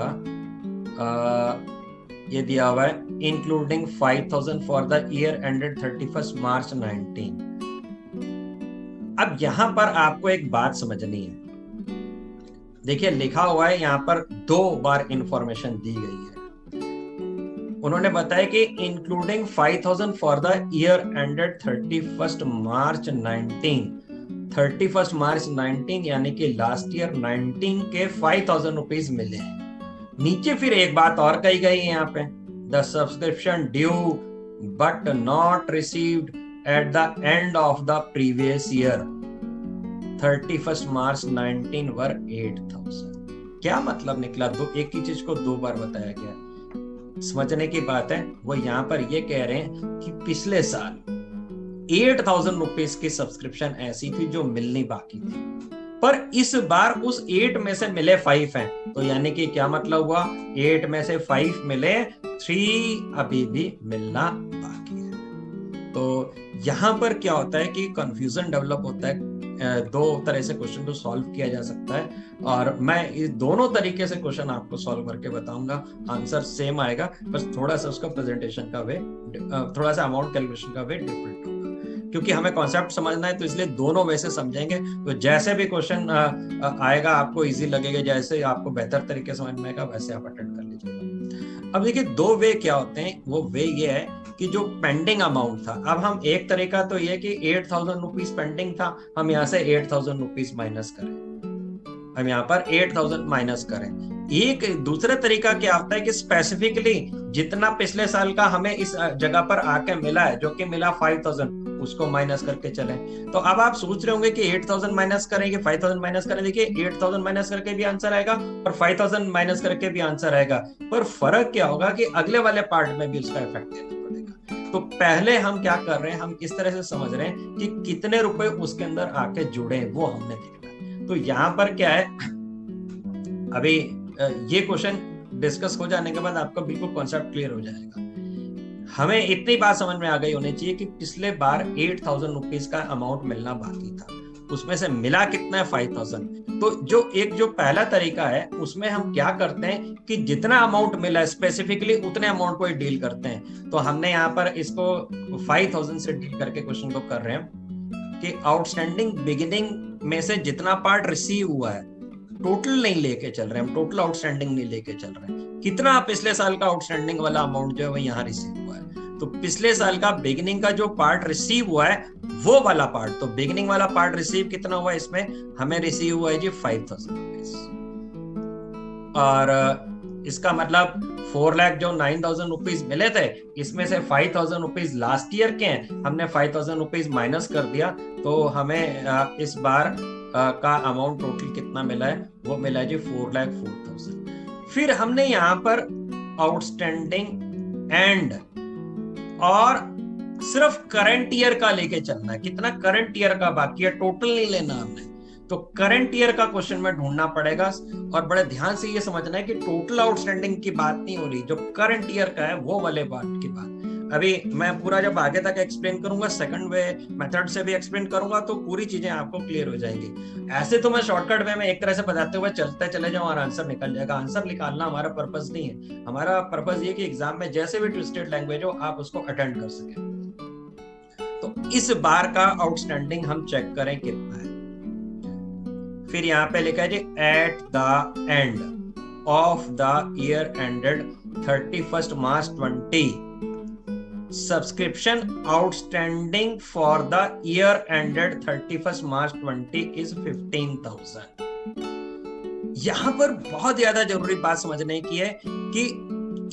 Speaker 1: ये दिया हुआ है including 5000 for the year ended 31 मार्च 19। अब यहां पर आपको एक बात समझनी है। देखिए लिखा हुआ है यहां पर 2 बार इंफॉर्मेशन दी गई है। उन्होंने बताया कि including 5000 for the year ended 31 मार्च 19। 31 मार्च 19 यानी कि लास्ट ईयर 19 के 5000 रुपीज मिले हैं। नीचे फिर एक बात और कही गई है यहाँ पे, the subscription due but not received eight the end of the previous year 31 मार्च 19 वर 8000। क्या मतलब निकला? एक ही चीज को 2 बार बताया गया। समझने की बात है, वो यहाँ पर ये कह रहे हैं कि पिछले साल 8000 रुपीज की सब्सक्रिप्शन ऐसी थी जो मिलनी बाकी थी, पर इस बार उस 8 में से मिले 5 हैं। तो यानी कि क्या मतलब हुआ? 8 में से 5 मिले, 3 अभी भी मिलना बाकी है। तो यहां पर क्या होता है कि कंफ्यूजन डेवलप होता है। 2 तरह से क्वेश्चन को सॉल्व किया जा सकता है और मैं इस दोनों तरीके से क्वेश्चन आपको सॉल्व करके बताऊंगा। आंसर सेम आएगा, बस थोड़ा सा उसका प्रेजेंटेशन का वे, थोड़ा सा अमाउंट कैलकुलेशन का वे डिफरेंट होगा। क्योंकि हमें कॉन्सेप्ट समझना है तो इसलिए दोनों वैसे समझेंगे। तो जैसे भी क्वेश्चन आएगा आपको इजी लगेगा, जैसे आपको बेहतर तरीके समझ में आएगा वैसे आप अटेंड कर लीजिएगा। अब देखिए 2 वे क्या होते हैं। वो वे ये है कि जो पेंडिंग अमाउंट था, अब हम एक तरीका तो ये कि 8000 रुपीज पेंडिंग था, हम यहाँ से 8000 रुपीज माइनस करें। हम यहाँ पर 8000 माइनस करें। एक दूसरा तरीका क्या होता है कि स्पेसिफिकली जितना पिछले साल का हमें इस जगह पर आके मिला है, जो कि मिला 5000, उसको माइनस करके चले। तो अब आप सोच रहे होंगे कि 8000 माइनस करेंगे, 5000 माइनस करें। देखिए 8000 माइनस करके भी आंसर आएगा और 5000 माइनस करके भी आंसर आएगा, पर फर्क क्या होगा कि अगले वाले पार्ट में भी उसका इफेक्ट देना पड़ेगा। तो पहले हम क्या कर रहे हैं, हम इस तरह से समझ रहे हैं कि कितने रुपए उसके अंदर आके जुड़े, वो हमने देखना। तो यहाँ पर क्या है, अभी ये क्वेश्चन डिस्कस हो जाने के बाद आपका बिल्कुल कॉन्सेप्ट क्लियर हो जाएगा। हमें इतनी बात समझ में आ गई होनी चाहिए कि पिछले बार 8000 रुपीज का अमाउंट मिलना बाकी था, उसमें से मिला कितना है? 5000। तो जो पहला तरीका है उसमें हम क्या करते हैं कि जितना अमाउंट मिला है स्पेसिफिकली उतने अमाउंट को ही डील करते हैं। तो हमने यहाँ पर इसको 5000 से डील करके क्वेश्चन को कर रहे हैं कि आउटस्टैंडिंग बिगिनिंग में से जितना पार्ट रिसीव हुआ है, टोटल नहीं लेके चल रहे हैं, हम टोटल आउटस्टैंडिंग नहीं लेके चल रहे हैं। कितना पिछले साल का आउटस्टैंडिंग वाला अमाउंट जो है वो यहाँ रिसीव हुआ है। तो पिछले साल का बिगिनिंग का जो पार्ट रिसीव हुआ है वो वाला पार्ट, तो बिगिनिंग वाला पार्ट रिसीव कितना हुआ? इसमें हमें रिसीव हुआ है जी 5000 रुपीज। और इसका मतलब 4 लाख जो 9000 रुपीज मिले थे, इसमें से 5000 रुपीज लास्ट ईयर के हैं, हमने 5000 रुपीज माइनस कर दिया। तो हमें इस बार का अमाउंट टोटल कितना मिला है? वो मिला है जी 4,04,000। फिर हमने यहाँ पर आउटस्टैंडिंग एंड और सिर्फ करंट ईयर का लेके चलना है, कितना करंट ईयर का बाकी है, टोटल नहीं लेना हमने। तो करंट ईयर का क्वेश्चन में ढूंढना पड़ेगा और बड़े ध्यान से ये समझना है कि टोटल आउटस्टैंडिंग की बात नहीं हो रही, जो करंट ईयर का है वो वाले बात की बात। अभी मैं पूरा जब आगे तक एक्सप्लेन करूंगा, सेकंड वे मेथड से भी एक्सप्लेन करूंगा, तो पूरी चीजें आपको क्लियर हो जाएंगी। ऐसे तो मैं शॉर्टकट वे में एक तरह से बताते हुए चलते चले जाऊं और आंसर निकल जाएगा। आंसर निकालना हमारा पर्पस नहीं है, हमारा पर्पस ये कि एग्जाम में जैसे भी ट्विस्टेड लैंग्वेज हो आप उसको अटेंड कर सके। तो इस बार का आउटस्टैंडिंग हम चेक करें कितना है। फिर यहाँ पे लिखा है जी at the end of the year ended 31 March 20 subscription outstanding for the year ended 31 March 20 is 15,000। यहां पर बहुत ज्यादा जरूरी बात समझने की है कि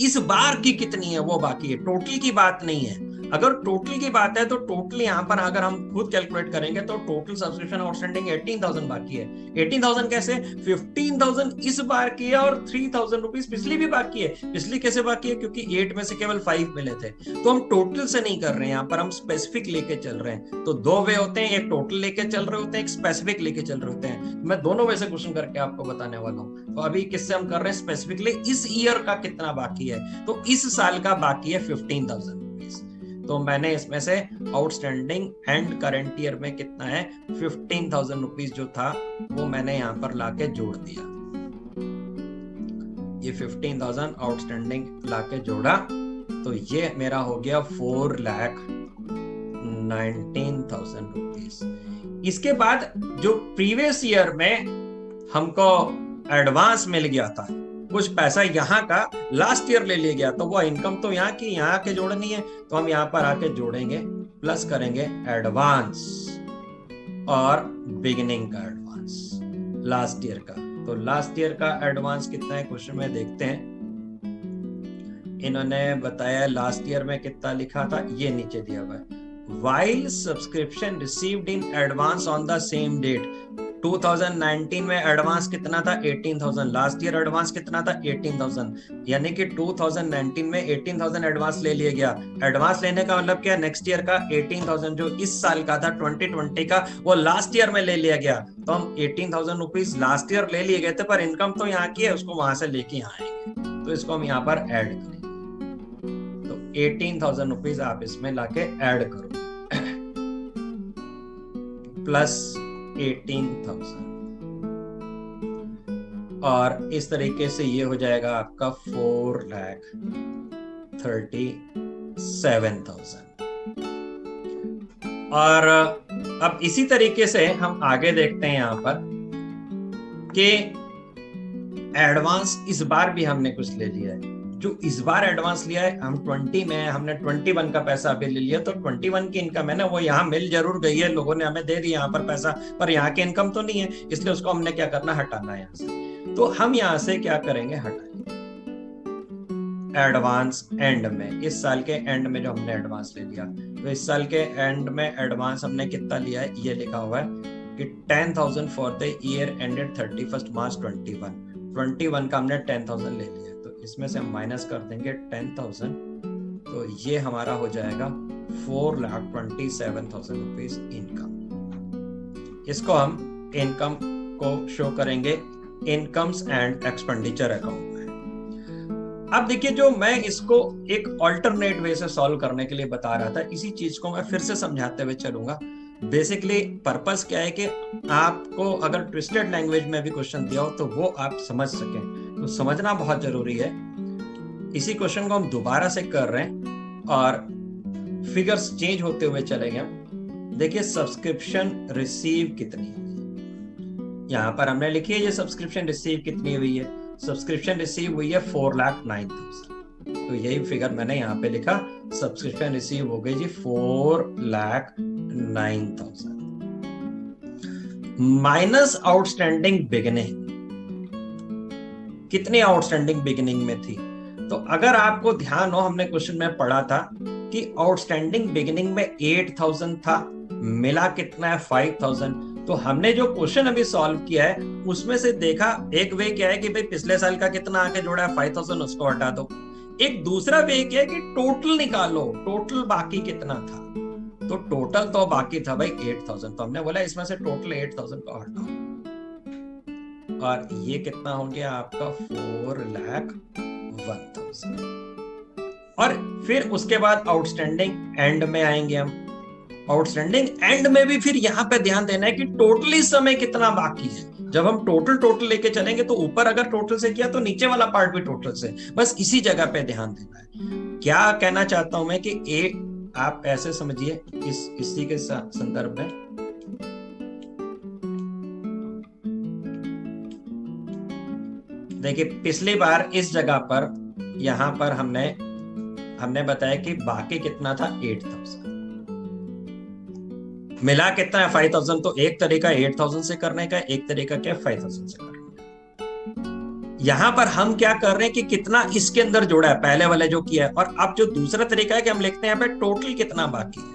Speaker 1: इस बार की कितनी है वो बाकी है, टोटल की बात नहीं है। अगर टोटल की बात है तो टोटल यहाँ पर अगर हम खुद कैलकुलेट करेंगे तो टोटल सब्सक्रिप्शन आउटस्टैंडिंग 18,000 बाकी है। 18,000 कैसे? 15,000 इस बार की है और 3,000 रुपीज पिछली भी बाकी है। पिछली कैसे बाकी है? क्योंकि 8 में से केवल 5 मिले थे। तो हम टोटल से नहीं कर रहे हैं, यहाँ पर हम स्पेसिफिक लेके चल रहे हैं। तो दो वे होते हैं, एक टोटल लेके चल रहे होते हैं, एक स्पेसिफिक लेके चल रहे होते हैं। मैं दोनों वे से क्वेश्चन करके आपको बताने वाला हूँ। तो अभी किससे हम कर रहे हैं? स्पेसिफिकली इस ईयर का कितना बाकी है। तो इस साल का बाकी है 15,000 रुपीज। तो मैंने इसमें से आउटस्टैंडिंग एंड करंट ईयर में कितना है 15,000 रुपीज जो था वो मैंने यहाँ पर लाके जोड़ दिया। ये 15,000 आउटस्टैंडिंग लाके जोड़ा तो ये मेरा हो गया 4,19,000 रुपीज। इसके बाद जो प्रीवियस ईयर में हमको एडवांस मिल गया था, कुछ पैसा यहाँ का लास्ट ईयर ले लिया गया, तो वो इनकम तो यहाँ की यहाँ आके जोड़नी है। तो हम यहाँ पर आके जोड़ेंगे, प्लस करेंगे एडवांस और बिगिनिंग का एडवांस लास्ट ईयर का। तो लास्ट ईयर का एडवांस कितना है क्वेश्चन में देखते हैं। इन्होंने बताया लास्ट ईयर में कितना लिखा था, ये नीचे दिया हुआ है। While subscription received in advance on the same date, 2019 में एडवांस कितना था 18,000, लास्ट ईयर एडवांस कितना था 18,000, यानी कि 2019 में 18,000 एडवांस ले लिया गया। एडवांस लेने का मतलब क्या? नेक्स्ट ईयर का 18,000 जो इस साल का था 2020 का वो लास्ट ईयर में ले लिया गया। तो हम 18,000 रुपीज लास्ट ईयर ले लिए गए थे, पर इनकम तो यहाँ की है, उसको वहां से लेके आएंगे। तो इसको हम यहाँ पर ऐड करेंगे। तो 18,000 रुपीज आप इसमें लाके ऐड करो, प्लस 18,000, और इस तरीके से ये हो जाएगा आपका 4,37,000। और अब इसी तरीके से हम आगे देखते हैं यहाँ पर कि एडवांस इस बार भी हमने कुछ ले लिया है। जो इस बार एडवांस लिया है, हम 20 में हमने 21 का पैसा अभी ले लिया, तो 21 की इनकम है ना, वो यहाँ मिल जरूर गई है, लोगों ने हमें दे दिया यहाँ पर पैसा, पर यहाँ की इनकम तो नहीं है, इसलिए उसको हमने क्या करना, हटाना है यहाँ से। तो हम यहाँ से क्या करेंगे, हटाएंगे एडवांस एंड में। इस साल के एंड में जो हमने एडवांस ले लिया, तो इस साल के एंड में एडवांस हमने कितना लिया है, ये लिखा हुआ है कि 10,000 फॉर द ईयर एंडेड 31 मार्च 21 का हमने 10,000 ले लिया। इसमें से हम माइनस कर देंगे 10,000, तो ये हमारा हो जाएगा 4,27,000 रुपीज इनकम। इसको हम इनकम को शो करेंगे इनकम्स एंड एक्सपेंडिचर अकाउंट में। अब देखिए, जो मैं इसको एक ऑल्टरनेट वे से सॉल्व करने के लिए बता रहा था, इसी चीज को मैं फिर से समझाते हुए चलूंगा। बेसिकली पर्पस क्या है कि आपको अगर ट्विस्टेड लैंग्वेज में भी क्वेश्चन दिया हो तो वो आप समझ सकें, तो समझना बहुत जरूरी है। इसी क्वेश्चन को हम दोबारा से कर रहे हैं और फिगर्स चेंज होते हुए चलेंगे। देखिए सब्सक्रिप्शन रिसीव कितनी हुई, यहाँ पर हमने लिखी है ये सब्सक्रिप्शन रिसीव कितनी हुई है। सब्सक्रिप्शन रिसीव हुई है 4,09,000, तो यही फिगर मैंने यहाँ पे लिखा, सब्सक्रिप्शन रिसीव हो गई जी 4,09,000 माइनस आउटस्टैंडिंग बिगिनिंग। कितनी आउटस्टैंडिंग बिगिनिंग में थी? तो अगर आपको ध्यान हो, हमने क्वेश्चन में पढ़ा था कि आउटस्टैंडिंग बिगिनिंग में 8,000 था, मिला कितना है 5,000। तो हमने जो क्वेश्चन अभी सॉल्व किया है उसमें से देखा, एक वे क्या है कि भाई पिछले साल का कितना आके जोड़ा है 5,000, उसको हटा दो। एक दूसरा वे क्या है कि टोटल निकालो, टोटल बाकी कितना था। तो टोटल तो बाकी था भाई 8,000, तो हमने बोला इसमें से टोटल 8,000 को हटाओ, और ये कितना हो गया आपका 4,01,000। और फिर उसके बाद आउटस्टैंडिंग एंड में आएंगे हम। आउटस्टैंडिंग एंड में भी फिर यहाँ पे ध्यान देना है कि टोटल इस समय कितना बाकी है। जब हम टोटल लेके चलेंगे तो ऊपर अगर टोटल से किया तो नीचे वाला पार्ट भी टोटल से, बस इसी जगह पे ध्यान देना है। क्या कहना चाहता हूं मैं कि आप ऐसे समझिए इसी के संदर्भ में, देखिए पिछली बार इस जगह पर यहां पर हमने बताया कि बाकी कितना था 8,000, मिला कितना है 5,000। तो एक तरीका 8,000 से करने का, एक तरीका क्या 5,000 से करने का। यहां पर हम क्या कर रहे हैं कि कितना इसके अंदर जोड़ा है, पहले वाले जो किया है, और अब जो दूसरा तरीका है कि हम लिखते हैं यहाँ पे टोटल कितना बाकी है।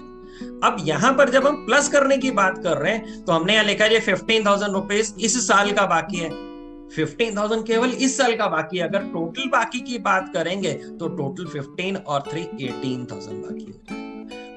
Speaker 1: अब यहां पर जब हम प्लस करने की बात कर रहे हैं तो हमने यहाँ लिखा है 15,000 रुपीज इस साल का बाकी है, 15,000 केवल इस साल का बाकी है। अगर टोटल बाकी की बात करेंगे तो टोटल 15 और 3 18,000 बाकी है।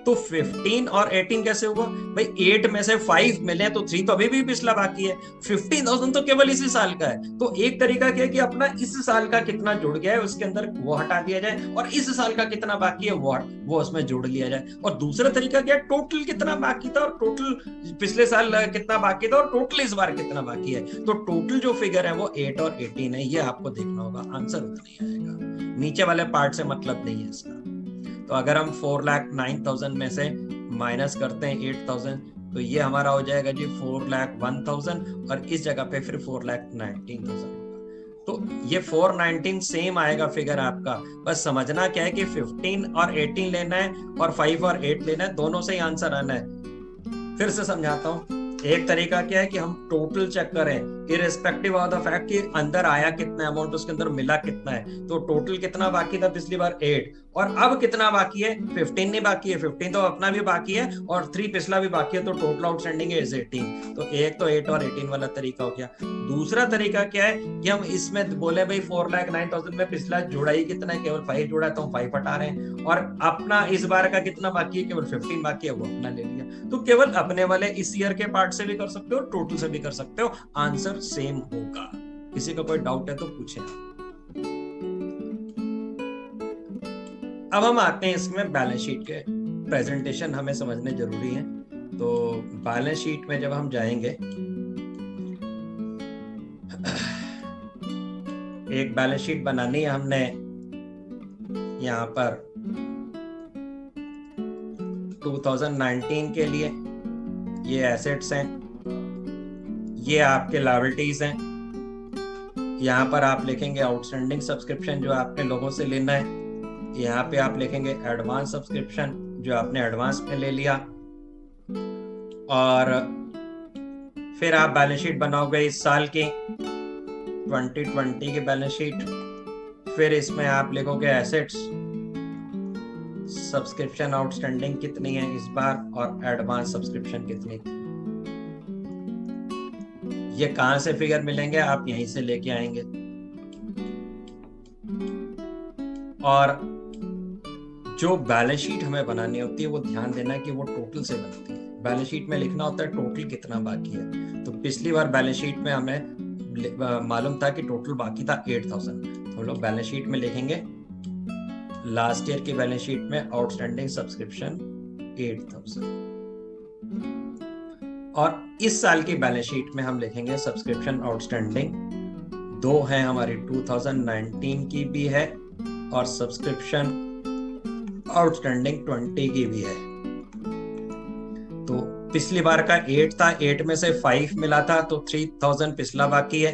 Speaker 1: तो 15 और 18 कैसे हुआ भाई, 8 में से 5 मिले तो 3 तो अभी भी पिछला बाकी है, 15,000 तो केवल इसी साल का है। तो एक तरीका क्या है कि अपना इस साल का कितना जुड़ गया है उसके अंदर वो हटा दिया जाए, और इस साल का कितना बाकी है वो उसमें जोड़ लिया जाए। और दूसरा तरीका क्या है, टोटल कितना बाकी था और टोटल पिछले साल कितना बाकी था और टोटल इस बार कितना बाकी है। तो टोटल जो फिगर है वो 8 और 18 है, ये आपको देखना होगा, आंसर उतना ही आएगा, नीचे वाले पार्ट से मतलब नहीं है इसका। तो अगर हम 4,09,000 में से माइनस करते हैं 8,000 तो ये हमारा हो जाएगा जी 4,01,000, और इस जगह पे फिर 4,19,000 होगा। तो ये 419 सेम आएगा फिगर आपका, बस समझना क्या है कि 15 और 18 लेना है और 5 और 8 लेना है, दोनों से ही आंसर आना है। फिर से समझाता हूं, एक तरीका क्या है कि हम टोटल चेक करें इररिस्पेक्टिव ऑफ द फैक्ट कि अंदर आया कितना अमाउंट, उसके अंदर मिला कितना है। तो टोटल कितना बाकी था पिछली बार 8, और अब कितना बाकी है 15 नहीं बाकी है, 15 तो अपना भी बाकी है और 3 पिछला भी बाकी है, तो टोटल आउटस्टैंडिंग है 18। तो एक तो 8 और 18 वाला तरीका हो गया। दूसरा तरीका क्या है कि हम इसमें बोले भाई 4,09,000 में पिछला जोड़ा ही कितना है, केवल 5 जोड़ा है तो हम 5 हटा रहे हैं, और अपना इस बार का कितना बाकी है, केवल 15 बाकी है, वो अपना ले लिया। तो केवल अपने वाले इस ईयर के पार्ट से भी कर सकते हो, टोटल से भी कर सकते हो, आंसर सेम होगा। किसी का कोई डाउट है तो पूछे। अब हम आते हैं इसमें बैलेंस शीट के प्रेजेंटेशन हमें समझने जरूरी है। तो बैलेंस शीट में जब हम जाएंगे, एक बैलेंस शीट बनानी है हमने, यहां पर 2019 के लिए ये एसेट्स हैं, ये आपके लायबिलिटीज हैं। यहाँ पर आप लिखेंगे आउटस्टैंडिंग सब्सक्रिप्शन जो आपने लोगों से लेना है, यहाँ पे आप लिखेंगे एडवांस सब्सक्रिप्शन जो आपने एडवांस में ले लिया, और फिर आप बैलेंस शीट बनाओगे इस साल की 2020 की बैलेंस शीट। फिर इसमें आप लिखोगे एसेट्स, सब्सक्रिप्शन आउटस्टैंडिंग कितनी है इस बार, और एडवांस सब्सक्रिप्शन कितनी थी। ये कहां से फिगर मिलेंगे, आप यहीं से लेके आएंगे। और जो बैलेंस शीट हमें बनानी होती है वो ध्यान देना कि वो टोटल से बनती है। बैलेंस शीट में लिखना होता है टोटल कितना बाकी है। तो पिछली बार बैलेंस शीट में हमें मालूम था कि टोटल बाकी था 8,000, तो हम लोग बैलेंस शीट में लिखेंगे लास्ट ईयर की बैलेंस शीट में आउटस्टैंडिंग सब्सक्रिप्शन 8,000, और इस साल की बैलेंस शीट में हम लिखेंगे सब्सक्रिप्शन आउटस्टैंडिंग 2 है हमारी, 2019 की भी है और सब्सक्रिप्शन आउटस्टैंडिंग 20 की भी है। तो पिछली बार का 8 था, 8 में से 5 मिला था तो 3,000 पिछला बाकी है,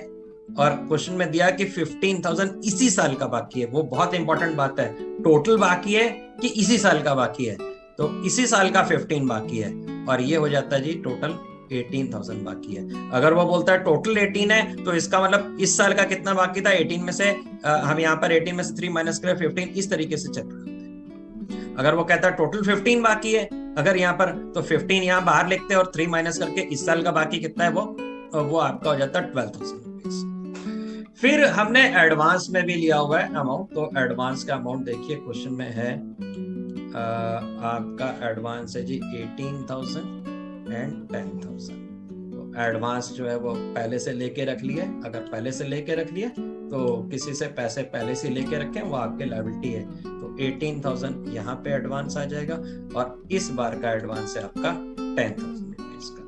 Speaker 1: और क्वेश्चन में दिया कि 15,000 इसी साल का बाकी है। वो बहुत इंपॉर्टेंट बात है, टोटल बाकी है कि इसी साल का बाकी है। तो इसी साल का 15 बाकी है, और ये हो जाता है जी टोटल 18,000 बाकी है। अगर वो बोलता है टोटल 18 है तो इसका मतलब इस साल का कितना बाकी था, 18 में से हम यहाँ पर 18 में से 3 माइनस करें 15, इस तरीके से चल रहा है। अगर वो कहता है टोटल 15 बाकी है, अगर यहाँ पर, तो 15 यहाँ बाहर लिखते हैं और 3 माइनस करके इस साल का बाकी कितना है वो आपका हो जाता है 12,000 रुपीज। फिर हमने एडवांस में भी लिया हुआ है अमाउंट, तो एडवांस का अमाउंट देखिए क्वेश्चन में है आपका एडवांस है जी 18,000 एंड 10,000। तो एडवांस जो है वो पहले से लेके रख लिए, अगर पहले से लेके रख लिए तो किसी से पैसे पहले से लेके रखें वो आपके लायबिलिटी है। तो 18,000 यहाँ पे एडवांस आ जाएगा, और इस बार का एडवांस है आपका 10,000 रुपीज का।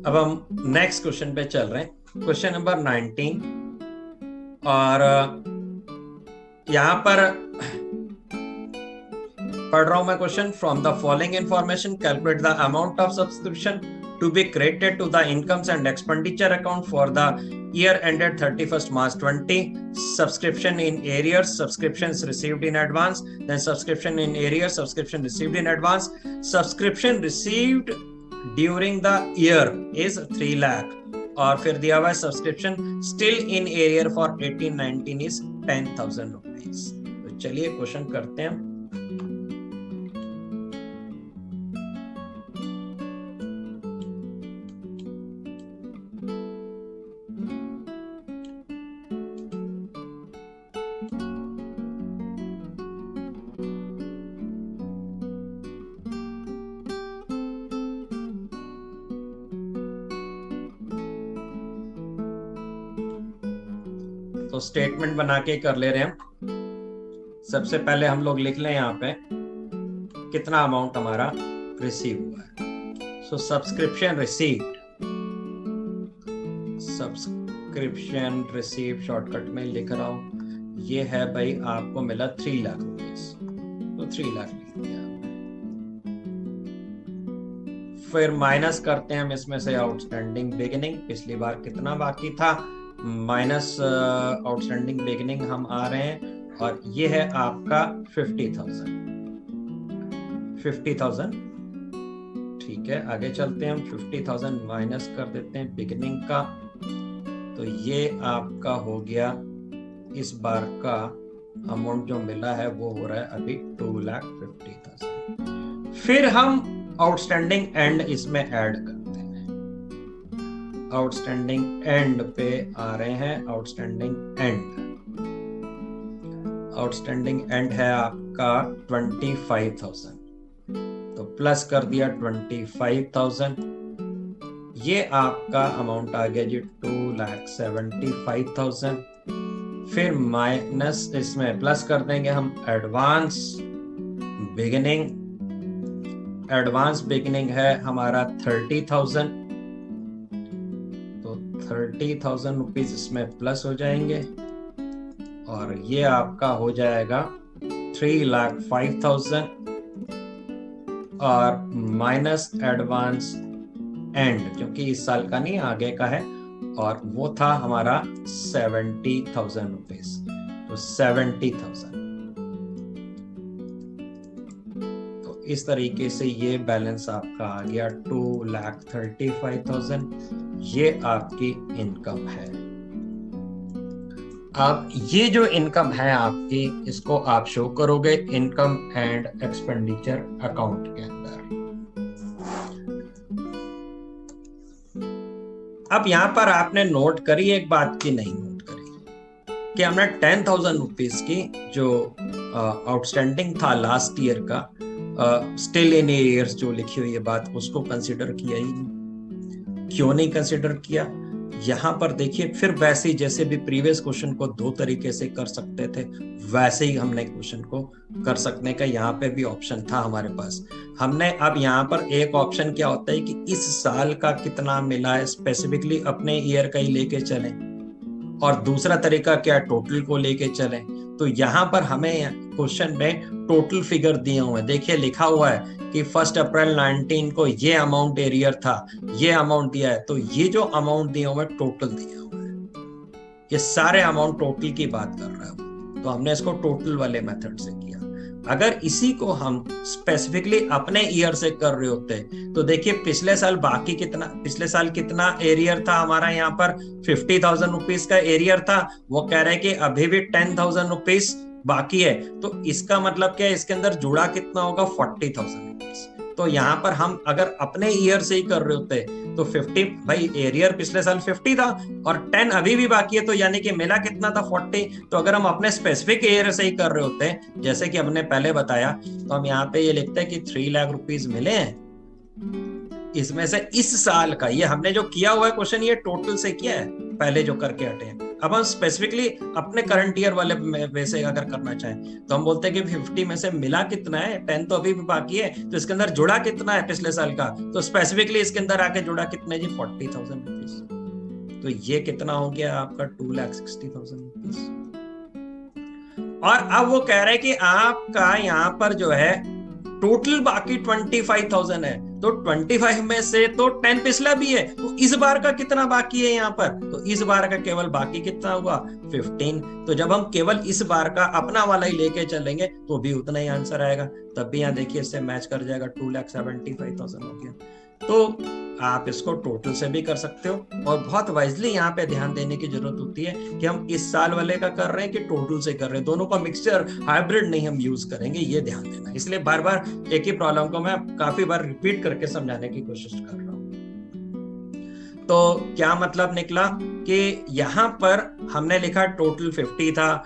Speaker 1: अब हम नेक्स्ट क्वेश्चन पे चल रहे हैं, क्वेश्चन नंबर 19, और यहां पर पढ़ रहा हूं मैं question. From the following information calculate the amount of subscription to be credited to the incomes and expenditure account for the year ended 31st March 20, subscription in arrears, subscriptions received in advance, then subscription in arrears, subscription received in advance, subscription received during the year is 3 lakh, और फिर दिया हुआ है subscription still in arrear for 18-19 is 10,000 rupees. तो चलिए question करते हैं। तो स्टेटमेंट बना के कर ले रहे हैं हम। सबसे पहले हम लोग लिख लें यहाँ पे कितना अमाउंट हमारा रिसीव हुआ है। सो सब्सक्रिप्शन रिसीव शॉर्टकट में लिख रहा हूं, ये है भाई आपको मिला 3 लाख रुपीस, तो 3 लाख लिख दिया। फिर माइनस करते हैं हम इसमें से आउटस्टैंडिंग बिगिनिंग, पिछली बार कितना बाकी था, माइनस आउटस्टैंडिंग बिगिनिंग हम आ रहे हैं, और ये है आपका 50,000। ठीक है, आगे चलते हैं हम। 50,000 माइनस कर देते हैं बिगिनिंग का, तो ये आपका हो गया इस बार का अमाउंट जो मिला है वो हो रहा है अभी 2,50,000। फिर हम आउटस्टैंडिंग एंड इसमें ऐड करते हैं। आउटस्टैंडिंग एंड पे आ रहे हैं। आउटस्टैंडिंग एंड है आपका 25,000, तो प्लस कर दिया 25,000। ये आपका अमाउंट आ गया जी 2,75,000। फिर माइनस इसमें प्लस कर देंगे हम एडवांस बिगिनिंग। एडवांस बिगिनिंग है हमारा 30,000, तो 30,000 रुपीज इसमें प्लस हो जाएंगे, और ये आपका हो जाएगा 3,05,000, और माइनस एडवांस एंड, क्योंकि इस साल का नहीं आगे का है, और वो था हमारा 70,000 रुपीज, तो 70,000। तो इस तरीके से ये बैलेंस आपका आ गया 2,35,000। ये आपकी इनकम है। अब ये जो इनकम है आपकी, इसको आप शो करोगे इनकम एंड एक्सपेंडिचर अकाउंट के अंदर। अब यहां पर आपने नोट करी एक बात की, नहीं नोट करी कि हमने 10,000 रुपीज की जो आउटस्टैंडिंग था लास्ट ईयर का, स्टिल इन एरियर्स जो लिखी हुई है बात, उसको कंसिडर किया ही नहीं। क्यों नहीं कंसिडर किया? यहां पर देखिए, फिर वैसे ही जैसे भी प्रीवियस क्वेश्चन को 2 तरीके से कर सकते थे, वैसे ही हमने क्वेश्चन को कर सकने का यहाँ पे भी ऑप्शन था हमारे पास। हमने अब यहाँ पर एक ऑप्शन क्या होता है कि इस साल का कितना मिला है स्पेसिफिकली अपने ईयर का ही लेके चलें, और दूसरा तरीका क्या, टोटल को लेके चलें। तो यहाँ पर हमें क्वेश्चन में टोटल फिगर दिए हुए हैं। देखिए लिखा हुआ है कि 1 अप्रैल 19 को ये अमाउंट एरियर था, ये अमाउंट दिया है, तो ये जो अमाउंट दिए हुए टोटल दिया हुआ है, ये सारे अमाउंट टोटल की बात कर रहा है, तो हमने इसको टोटल वाले मेथड से किया। अगर इसी को हम स्पेसिफिकली अपने ईयर से कर रहे होते तो देखिए पिछले साल बाकी कितना, पिछले साल कितना एरियर था हमारा, यहाँ पर 50,000 रुपीज का एरियर था, वो कह रहे हैं कि अभी भी 10,000 रुपीज बाकी है, तो इसका मतलब क्या है, इसके अंदर जुड़ा कितना होगा, 40,000 रुपीज। तो यहाँ पर हम अगर अपने ईयर से ही कर रहे होते तो 50, भाई एरियर पिछले साल 50 था और 10 अभी भी बाकी है, तो यानी कि मिला कितना था, 40। तो अगर हम अपने स्पेसिफिक ईयर से ही कर रहे होते जैसे कि हमने पहले बताया, तो हम यहाँ पे ये लिखते हैं कि 3 लाख रुपीज मिले हैं, इसमें से इस साल का, ये हमने जो किया हुआ है क्वेश्चन, ये टोटल से किया है पहले जो करके हटे हैं। अब हम स्पेसिफिकली अपने करंट ईयर वाले वैसे अगर करना चाहें तो हम बोलते हैं कि 50 में से मिला कितना है, 10 तो अभी भी बाकी है, तो इसके अंदर जुड़ा कितना है पिछले साल का, तो स्पेसिफिकली इसके अंदर आके जुड़ा कितना है जी, 40,000 रुपीज। तो ये कितना हो गया आपका 2,60,000 रुपीज। और अब वो कह रहे हैं कि आपका यहाँ पर जो है टोटल बाकी 25,000 है, तो 25 में से तो 10 पिछला भी है, तो इस बार का कितना बाकी है यहाँ पर, तो इस बार का केवल बाकी कितना हुआ, 15। तो जब हम केवल इस बार का अपना वाला ही लेके चलेंगे तो भी उतना ही आंसर आएगा। तब भी यहाँ देखिए इससे मैच कर जाएगा, 2,75,000 हो गया। तो आप इसको टोटल से भी कर सकते हो, और बहुत वाइजली यहाँ पे ध्यान देने की जरूरत होती है कि हम इस साल वाले का कर रहे हैं कि टोटल से कर रहे हैं, दोनों का मिक्सचर हाइब्रिड नहीं हम यूज करेंगे, ये ध्यान देना। इसलिए बार बार एक ही प्रॉब्लम को मैं काफी बार रिपीट करके समझाने की कोशिश कर रहा हूँ। तो क्या मतलब निकला कि यहाँ पर हमने लिखा टोटल 50 था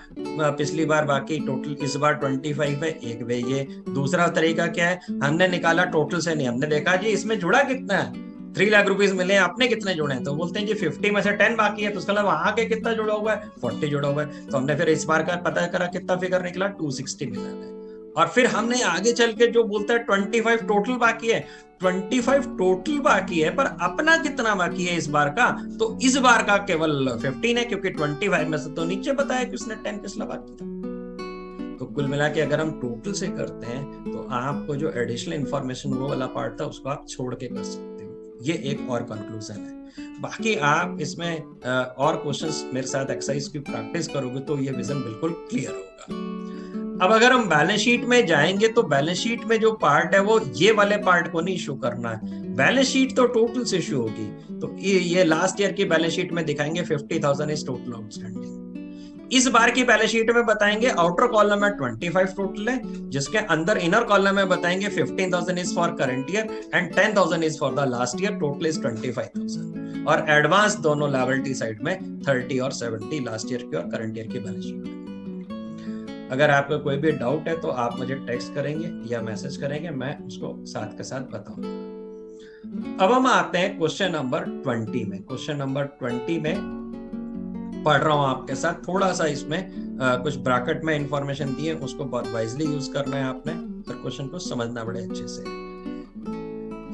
Speaker 1: पिछली बार, बाकी टोटल इस बार 25 है, एक वे ये। दूसरा तरीका क्या है, हमने निकाला टोटल से नहीं, हमने देखा जी इसमें जुड़ा कितना है, 3 लाख रुपीज मिले, आपने कितने जुड़े हैं, तो बोलते हैं जी 50 में से 10 बाकी है, तो उसका मतलब आगे कितना जुड़ा हुआ है, 40 जुड़ा हुआ है। तो हमने फिर इस बार का पता करा, कितना फिगर निकला, 260 मिला है। और फिर हमने आगे चल के जो बोलता है 25 टोटल बाकी है, 25 टोटल बाकी है, पर अपना कितना बाकी है इस बार का, तो इस बार का केवल 15 है, क्योंकि 25 में से तो नीचे बताया कि उसने 10 पिछला बाकी था। तो कुल मिला के अगर हम टोटल से करते हैं तो आपको जो एडिशनल इंफॉर्मेशन वो वाला पार्ट था उसको आप छोड़ के कर सकते हो, ये एक और कंक्लूजन है। बाकी आप इसमें और क्वेश्चंस मेरे साथ एक्सरसाइज की प्रैक्टिस करोगे तो ये विजन बिल्कुल क्लियर होगा। अब अगर हम बैलेंस शीट में जाएंगे तो बैलेंस शीट में जो पार्ट है वो ये वाले पार्ट को नहीं शो करना है, बैलेंस शीट तो टोटल से शो होगी। तो ये लास्ट ईयर की बैलेंस शीट में दिखाएंगे 50,000 इज टोटल आउटस्टैंडिंग। इस बार की बैलेंस शीट में बताएंगे आउटर कॉलम में 25 टोटल है, जिसके अंदर इनर कॉलम में बताएंगे 15,000 is for current year and 10,000 is for the last year, total is 25,000। और एडवांस दोनों लायबिलिटी साइड में 30 और 70 लास्ट ईयर की और करंट ईयर की बैलेंस शीट में। अगर आपका कोई भी डाउट है तो आप मुझे टेक्स्ट करेंगे या मैसेज करेंगे, मैं उसको साथ के साथ बताऊंगा। अब हम आते हैं क्वेश्चन नंबर 20 में। क्वेश्चन नंबर 20 में पढ़ रहा हूं आपके साथ, थोड़ा सा इसमें कुछ ब्रैकेट में इंफॉर्मेशन दी है, उसको बहुत वाइजली यूज करना है आपने, और क्वेश्चन को समझना बड़े अच्छे से।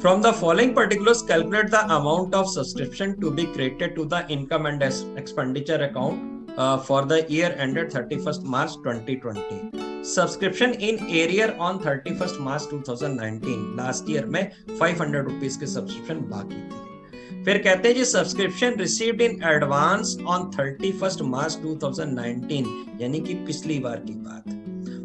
Speaker 1: From the following particulars, calculate the amount of subscription to be credited to the income and expenditure account for the year ended 31st March 2020. Subscription in arrear on 31st March 2019. Last year में 500 rupees की subscription बाकी थी। फिर कहते हैं जी subscription received in advance on 31st March 2019, यानी कि पिछली बार की बात।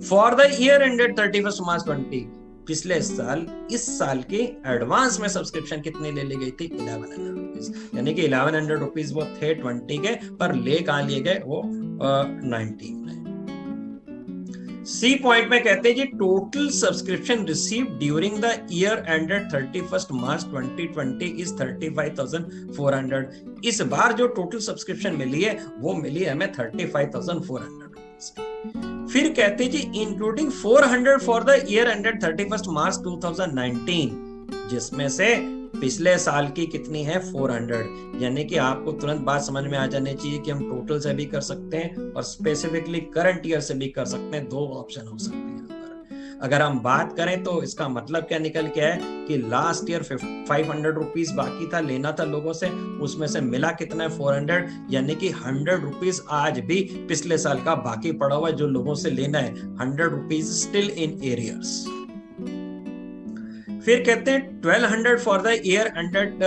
Speaker 1: For the year ended 31st March 20, पिछले साल, इस साल के एडवांस में सब्सक्रिप्शन कितनी ले ली गई थी, 1100 रुपीज, यानी कि 1100 रुपीज वो थे 20 के, पर ले कहां लिए गए, वो 19 में। सी पॉइंट में कहते हैं जी total subscription receive during the year ended 31st March 2020 is 35,400। इस बार जो टोटल सब्सक्रिप्शन मिली है वो मिली है हमें 35,400 रुपीज। फिर कहते हैं जी including 400 for the year ended 31st March 2019, जिसमें से पिछले साल की कितनी है, 400। यानी कि आपको तुरंत बात समझ में आ जानी चाहिए कि हम टोटल से भी कर सकते हैं और स्पेसिफिकली करंट ईयर से भी कर सकते हैं, दो ऑप्शन हो सकते हैं। अगर हम बात करें तो इसका मतलब क्या निकल के है कि लास्ट ईयर 500 रुपीज बाकी था, लेना था लोगों से, उसमें से मिला कितना है, 400, यानी कि 100 रुपीज आज भी पिछले साल का बाकी पड़ा हुआ है जो लोगों से लेना है, 100 रुपीज स्टिल इन एरियर्स। फिर कहते हैं 1200 for the year ended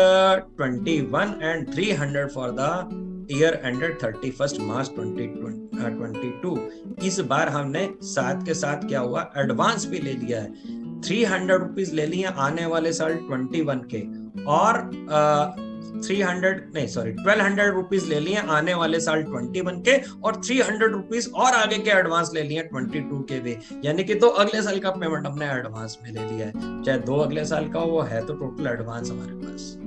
Speaker 1: 21 and 300 for the year ended 31st मार्च 2022। इस बार हमने साथ के साथ क्या हुआ, एडवांस भी ले लिया है, 300 रुपीज ले लिए आने वाले साल 21 के, और 1200 रुपीज ले लिए आने वाले साल 21 के, और 300 रुपीज और आगे के एडवांस ले लिए 22 के भी, यानी कि तो अगले साल का पेमेंट हमने एडवांस में ले लिया है, चाहे 2 अगले साल का वो है, तो टोटल एडवांस हमारे पास।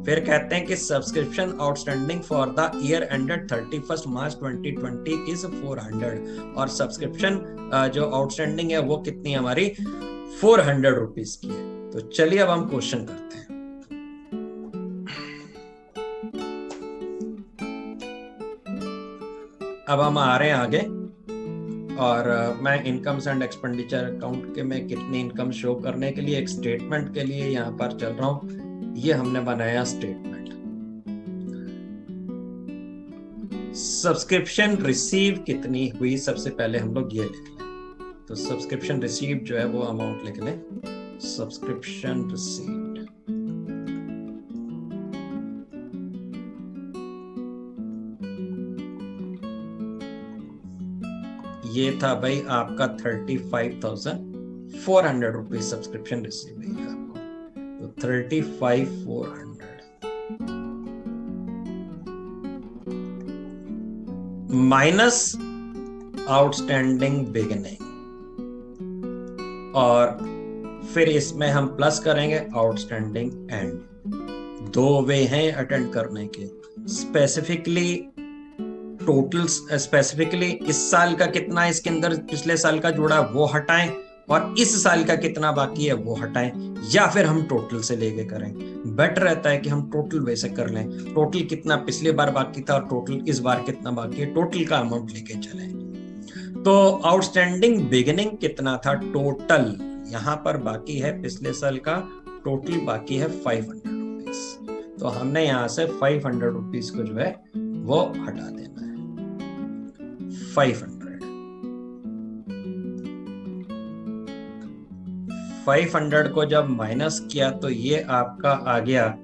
Speaker 1: फिर कहते हैं कि subscription outstanding for the year ended 31st March 2020 is 400, और सब्सक्रिप्शन जो आउटस्टैंडिंग है वो कितनी हमारी 400 रुपीज की है। तो चलिए अब हम क्वेश्चन करते हैं। अब हम आ रहे हैं आगे, और मैं इनकम्स एंड एक्सपेंडिचर अकाउंट के में कितनी इनकम शो करने के लिए एक स्टेटमेंट के लिए यहाँ पर चल रहा हूँ। ये हमने बनाया स्टेटमेंट, सब्सक्रिप्शन रिसीव कितनी हुई, सबसे पहले हम लोग ये लिख लें। तो सब्सक्रिप्शन रिसीव जो है वो अमाउंट लिख लें, सब्सक्रिप्शन रिसीव्ड, ये था भाई आपका 35,400 रुपीज सब्सक्रिप्शन रिसीव हुई आपको। तो 35,400 माइनस आउटस्टैंडिंग बिगिनिंग, और फिर इसमें हम प्लस करेंगे आउटस्टैंडिंग एंड। दो वे हैं अटेंड करने के। स्पेसिफिकली स्पेसिफिकली इस साल का कितना इसके अंदर पिछले साल का जुड़ा है वो हटाएं, और इस साल का कितना बाकी है वो हटाएं, या फिर हम टोटल से लेके करें। बेटर रहता है कि हम टोटल वे से कर लें। टोटल कितना पिछले बार बाकी था और टोटल इस बार कितना बाकी है, टोटल का अमाउंट लेके चलें। तो आउटस्टैंडिंग बिगिनिंग कितना था टोटल, यहां पर बाकी है पिछले साल का, टोटल बाकी है 500 रुपीज। तो हमने यहां से 500 रुपीज को जो है वो हटा देना है। 500 को जब माइनस किया तो ये आपका आ गया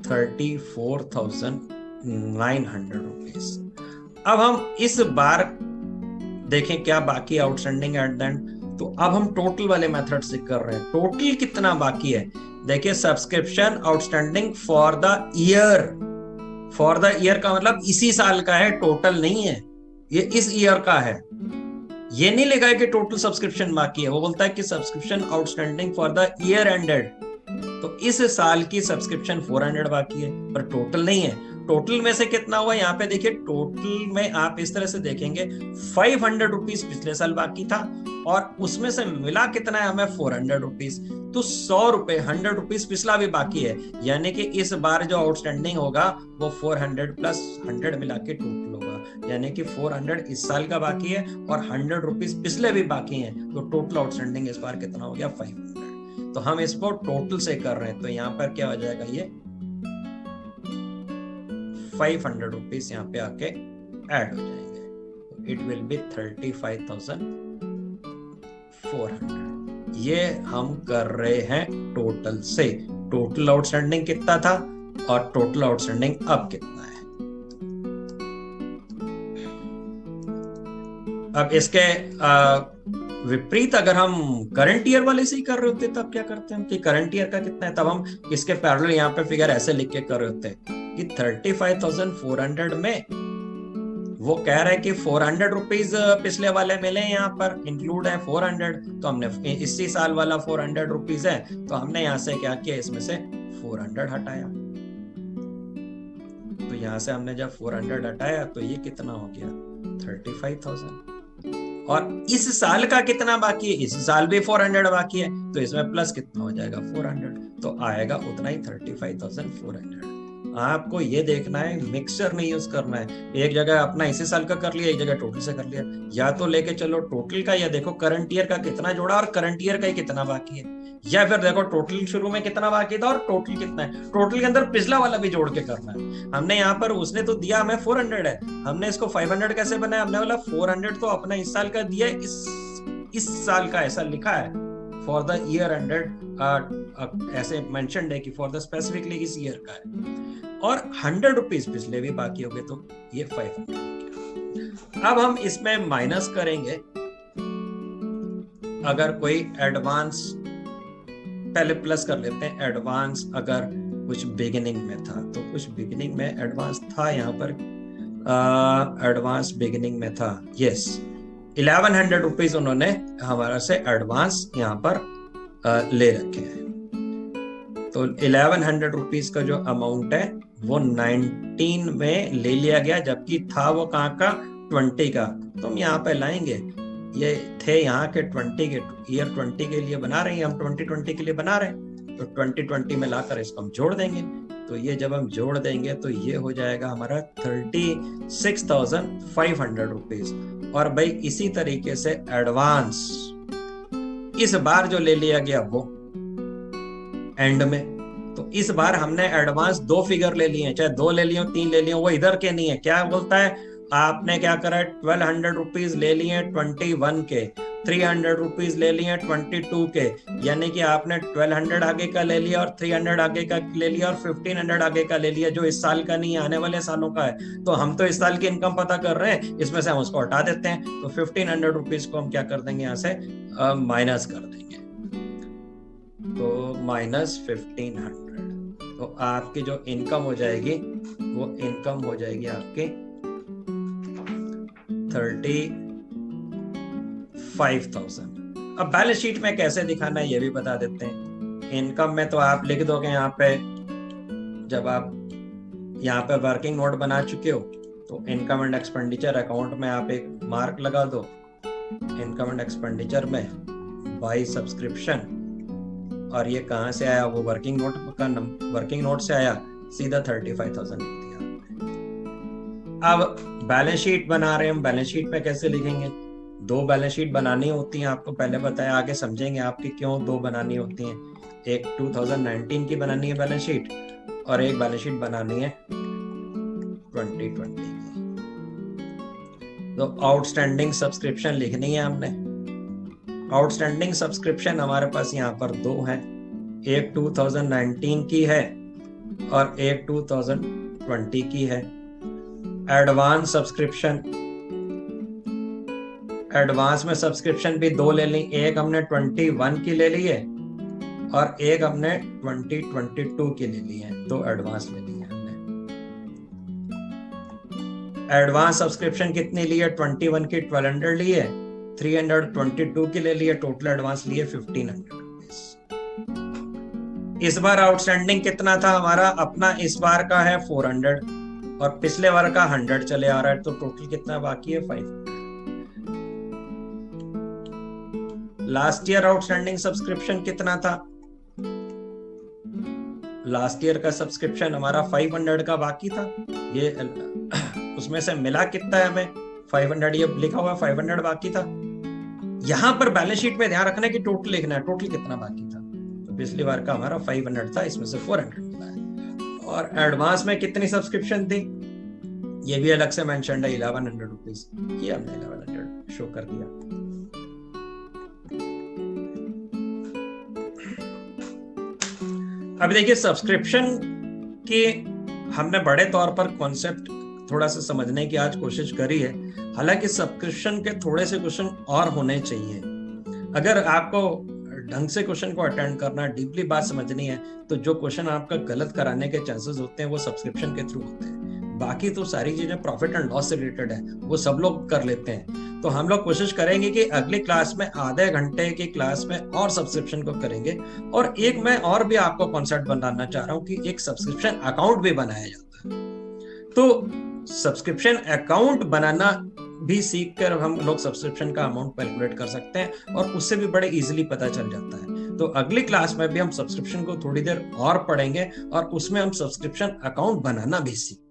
Speaker 1: 34,900 रुपीज। अब हम इस बार देखें क्या बाकी आउटस्टैंडिंग एट द एंड। तो अब हम टोटल वाले मेथड से कर रहे हैं। टोटल कितना बाकी है, देखिए subscription outstanding for the year. For the year का मतलब इसी साल का है, टोटल नहीं है, ये इस ईयर का है। ये नहीं लिखा है कि टोटल सब्सक्रिप्शन बाकी है, वो बोलता है कि subscription outstanding for the year ended. तो इस साल की सब्सक्रिप्शन 400 बाकी है, पर टोटल नहीं है। टोटल में से कितना हुआ यहाँ पे देखिए, टोटल में आप इस तरह से देखेंगे 500 रुपीज पिछले साल बाकी था, और उसमें से मिला कितना है हमें 400 रुपीज। तो 100 रुपए 100 रुपीज पिछला भी बाकी है, यानी कि इस बार जो आउटस्टैंडिंग होगा वो 400 प्लस 100 मिला के टोटल होगा, यानी कि 400 इस साल का बाकी है और 100 रुपीज पिछले भी बाकी हैं। तो टोटल आउटस्टैंडिंग इस बार कितना हो गया 500। तो हम इसको टोटल से कर रहे हैं, तो यहाँ पर क्या हो जाएगा, ये 500 रुपीज यहाँ पे आके ऐड हो जाएंगे। तो इट विल बी 35,400। ये हम कर रहे हैं टोटल से। टोटल आउटस्टैंडिंग कितना था और टोटल आउटस्टैंडिंग अब कितना है। अब इसके विपरीत अगर हम करंट ईयर वाले से ही कर रहे होते तब क्या करते हैं कि करंट ईयर का कितना है, तब हम इसके पैरेलल यहाँ पे फिगर ऐसे लिख के कर रहे होते हैं कि 35,400 में वो कह रहे हैं कि 400 रुपीज पिछले वाले मिले, यहाँ पर इंक्लूड है 400। तो हमने इसी साल वाला 400 रुपीज है, तो हमने यहाँ से क्या किया, इसमें से 400 हटाया। तो यहाँ से हमने जब 400 हटाया तो ये कितना हो गया 35,000। और इस साल का कितना बाकी है, इस साल भी 400 बाकी है, तो इसमें प्लस कितना हो जाएगा 400, तो आएगा उतना ही 35,400। आपको ये देखना है, मिक्सचर नहीं यूज करना है। एक जगह अपना इसी साल का कर लिया, एक जगह टोटल से कर लिया। या तो लेके चलो टोटल का, या देखो करंट ईयर का कितना जुड़ा और करंट ईयर का ही कितना बाकी है, या फिर देखो टोटल शुरू में कितना बाकी था और टोटल कितना है, टोटल के अंदर पिछला वाला भी जोड़ के करना है। हमने यहाँ पर, उसने तो दिया हमें 400 है, हमने इसको 500 कैसे बनाया, हमने बोला 400 तो अपना इस साल का दिया, इस साल का ऐसा लिखा है फॉर द ईयर एंडेड, ऐसे मेंशन्ड है कि फॉर द स्पेसिफिकली इस ईयर का है, और 100 रुपीज पिछले भी बाकी हो गए, तो ये 500 हो गया। अब हम इसमें माइनस करेंगे, अगर कोई एडवांस, पहले प्लस कर लेते हैं, एडवांस अगर कुछ बिगिनिंग में था, तो कुछ बिगिनिंग में एडवांस था, यहाँ पर एडवांस बिगिनिंग में था, यस 1100 रुपीज उन्होंने हमारा से एडवांस यहाँ पर ले रखे हैं। तो 1100 रुपीज का जो अमाउंट है वो 19 में ले लिया गया, जबकि था वो कहाँ का 20 का। तो हम यहाँ पे लाएंगे, ये थे यहाँ के 20 के, ईयर 20 के लिए बना रहे हैं हम, 2020 के लिए बना रहे हैं, तो 2020 में लाकर इसको हम जोड़ देंगे। तो ये जब हम जोड़ देंगे तो ये हो जाएगा हमारा 36,500 रुपीज। और भाई इसी तरीके से एडवांस इस बार जो ले लिया गया वो एंड में, तो इस बार हमने एडवांस 2 फिगर ले लिए, चाहे 2 ले लिए 3 ले लिए, वो इधर के नहीं है। क्या बोलता है, आपने क्या करा, 1200 रुपीज ले लिए 21 के, 300 रुपीज ले लिए 22 के, यानी कि आपने 1200 आगे का ले लिया और 300 आगे का ले लिया और 1500 आगे का ले लिया, जो इस साल का नहीं, आने वाले सालों का है। तो हम तो इस साल की इनकम पता कर रहे हैं, इसमें से हम उसको हटा देते हैं। तो 1500 रुपीज को हम क्या कर देंगे, यहाँ से माइनस कर देंगे। तो -1500, तो आपकी जो इनकम हो जाएगी वो इनकम हो जाएगी आपकी 35,000। अब बैलेंस शीट में कैसे दिखाना है ये भी बता देते हैं। इनकम में तो आप लिख दोगे यहाँ पे, जब आप यहाँ पे वर्किंग नोट बना चुके हो तो इनकम एंड एक्सपेंडिचर अकाउंट में आप एक मार्क लगा दो, इनकम एंड एक्सपेंडिचर में बाय सब्सक्रिप्शन, और ये कहाँ से आया, वो वर्किंग नोट का वर्किंग नोट से आया, सीधा 35,000 लिख दिया। अब बैलेंस शीट बना रहे हैं हम, बैलेंस शीट में कैसे लिखेंगे, दो बैलेंस शीट बनानी होती हैं, आपको पहले बताया, आगे समझेंगे आपकी क्यों दो बनानी होती हैं। एक 2019 की बनानी है बैलेंस शीट और एक बैलेंस शीट बनानी है 2020 की। तो आउटस्टैंडिंग सब्सक्रिप्शन लिखनी है हमने। आउटस्टैंडिंग सब्सक्रिप्शन हमारे पास यहाँ पर दो हैं, एक 2019 की है और एक 2020 की है। एडवांस सब्सक्रिप्शन, एडवांस में सब्सक्रिप्शन भी दो ले ली, एक हमने 21 की ले ली है और एक हमने 2022 की ले ली है, दो एडवांस ले ली है हमने। एडवांस सब्सक्रिप्शन कितनी ली है, 21 की 1200 ली है, 322 की ले ली है, टोटल एडवांस लिए 1500 रुपीज। इस बार आउटस्टैंडिंग कितना था हमारा अपना, इस बार का है 400 और पिछले बार का 100 चले आ रहा है, तो टोटल कितना बाकी है 500। लास्ट ईयर आउटस्टैंडिंग सब्सक्रिप्शन कितना था, लास्ट ईयर का सब्सक्रिप्शन हमारा 500 का बाकी था, ये उसमें से मिला कितना है हमें 500, ये लिखा हुआ 500 बाकी था। यहां पर बैलेंस शीट में ध्यान रखना है कि टोटल लिखना है, टोटल कितना बाकी था, तो पिछली बार का हमारा 500 था, इसमें से 400 मिला है। और एडवांस में कितनी सब्सक्रिप्शन थी, ये भी अलग से मेंशन है 1100 रुपीज, ये हमने 1100 शो कर दिया। अभी देखिए सब्सक्रिप्शन की हमने बड़े तौर पर कॉन्सेप्ट थोड़ा सा समझने की आज कोशिश करी है, हालांकि सब्सक्रिप्शन के थोड़े से क्वेश्चन और होने चाहिए। अगर आपको ढंग से क्वेश्चन को अटेंड करना, डीपली बात समझनी है, तो जो क्वेश्चन आपका गलत कराने के चांसेस होते हैं वो सब्सक्रिप्शन के थ्रू होते हैं। बाकी तो सारी चीजें प्रॉफिट एंड लॉस से रिलेटेड है, वो सब लोग कर लेते हैं। तो हम लोग कोशिश करेंगे कि अगली क्लास में आधे घंटे की क्लास में और सब्सक्रिप्शन को करेंगे। और एक मैं और भी आपको कॉन्सेप्ट बनाना चाह रहा हूँ कि एक सब्सक्रिप्शन अकाउंट भी बनाया जाता है। तो सब्सक्रिप्शन अकाउंट बनाना भी सीख कर हम लोग सब्सक्रिप्शन का अमाउंट कैलकुलेट कर सकते हैं और उससे भी बड़े इजीली पता चल जाता है। तो अगली क्लास में भी हम सब्सक्रिप्शन को थोड़ी देर और पढ़ेंगे और उसमें हम सब्सक्रिप्शन अकाउंट बनाना भी सीखेंगे।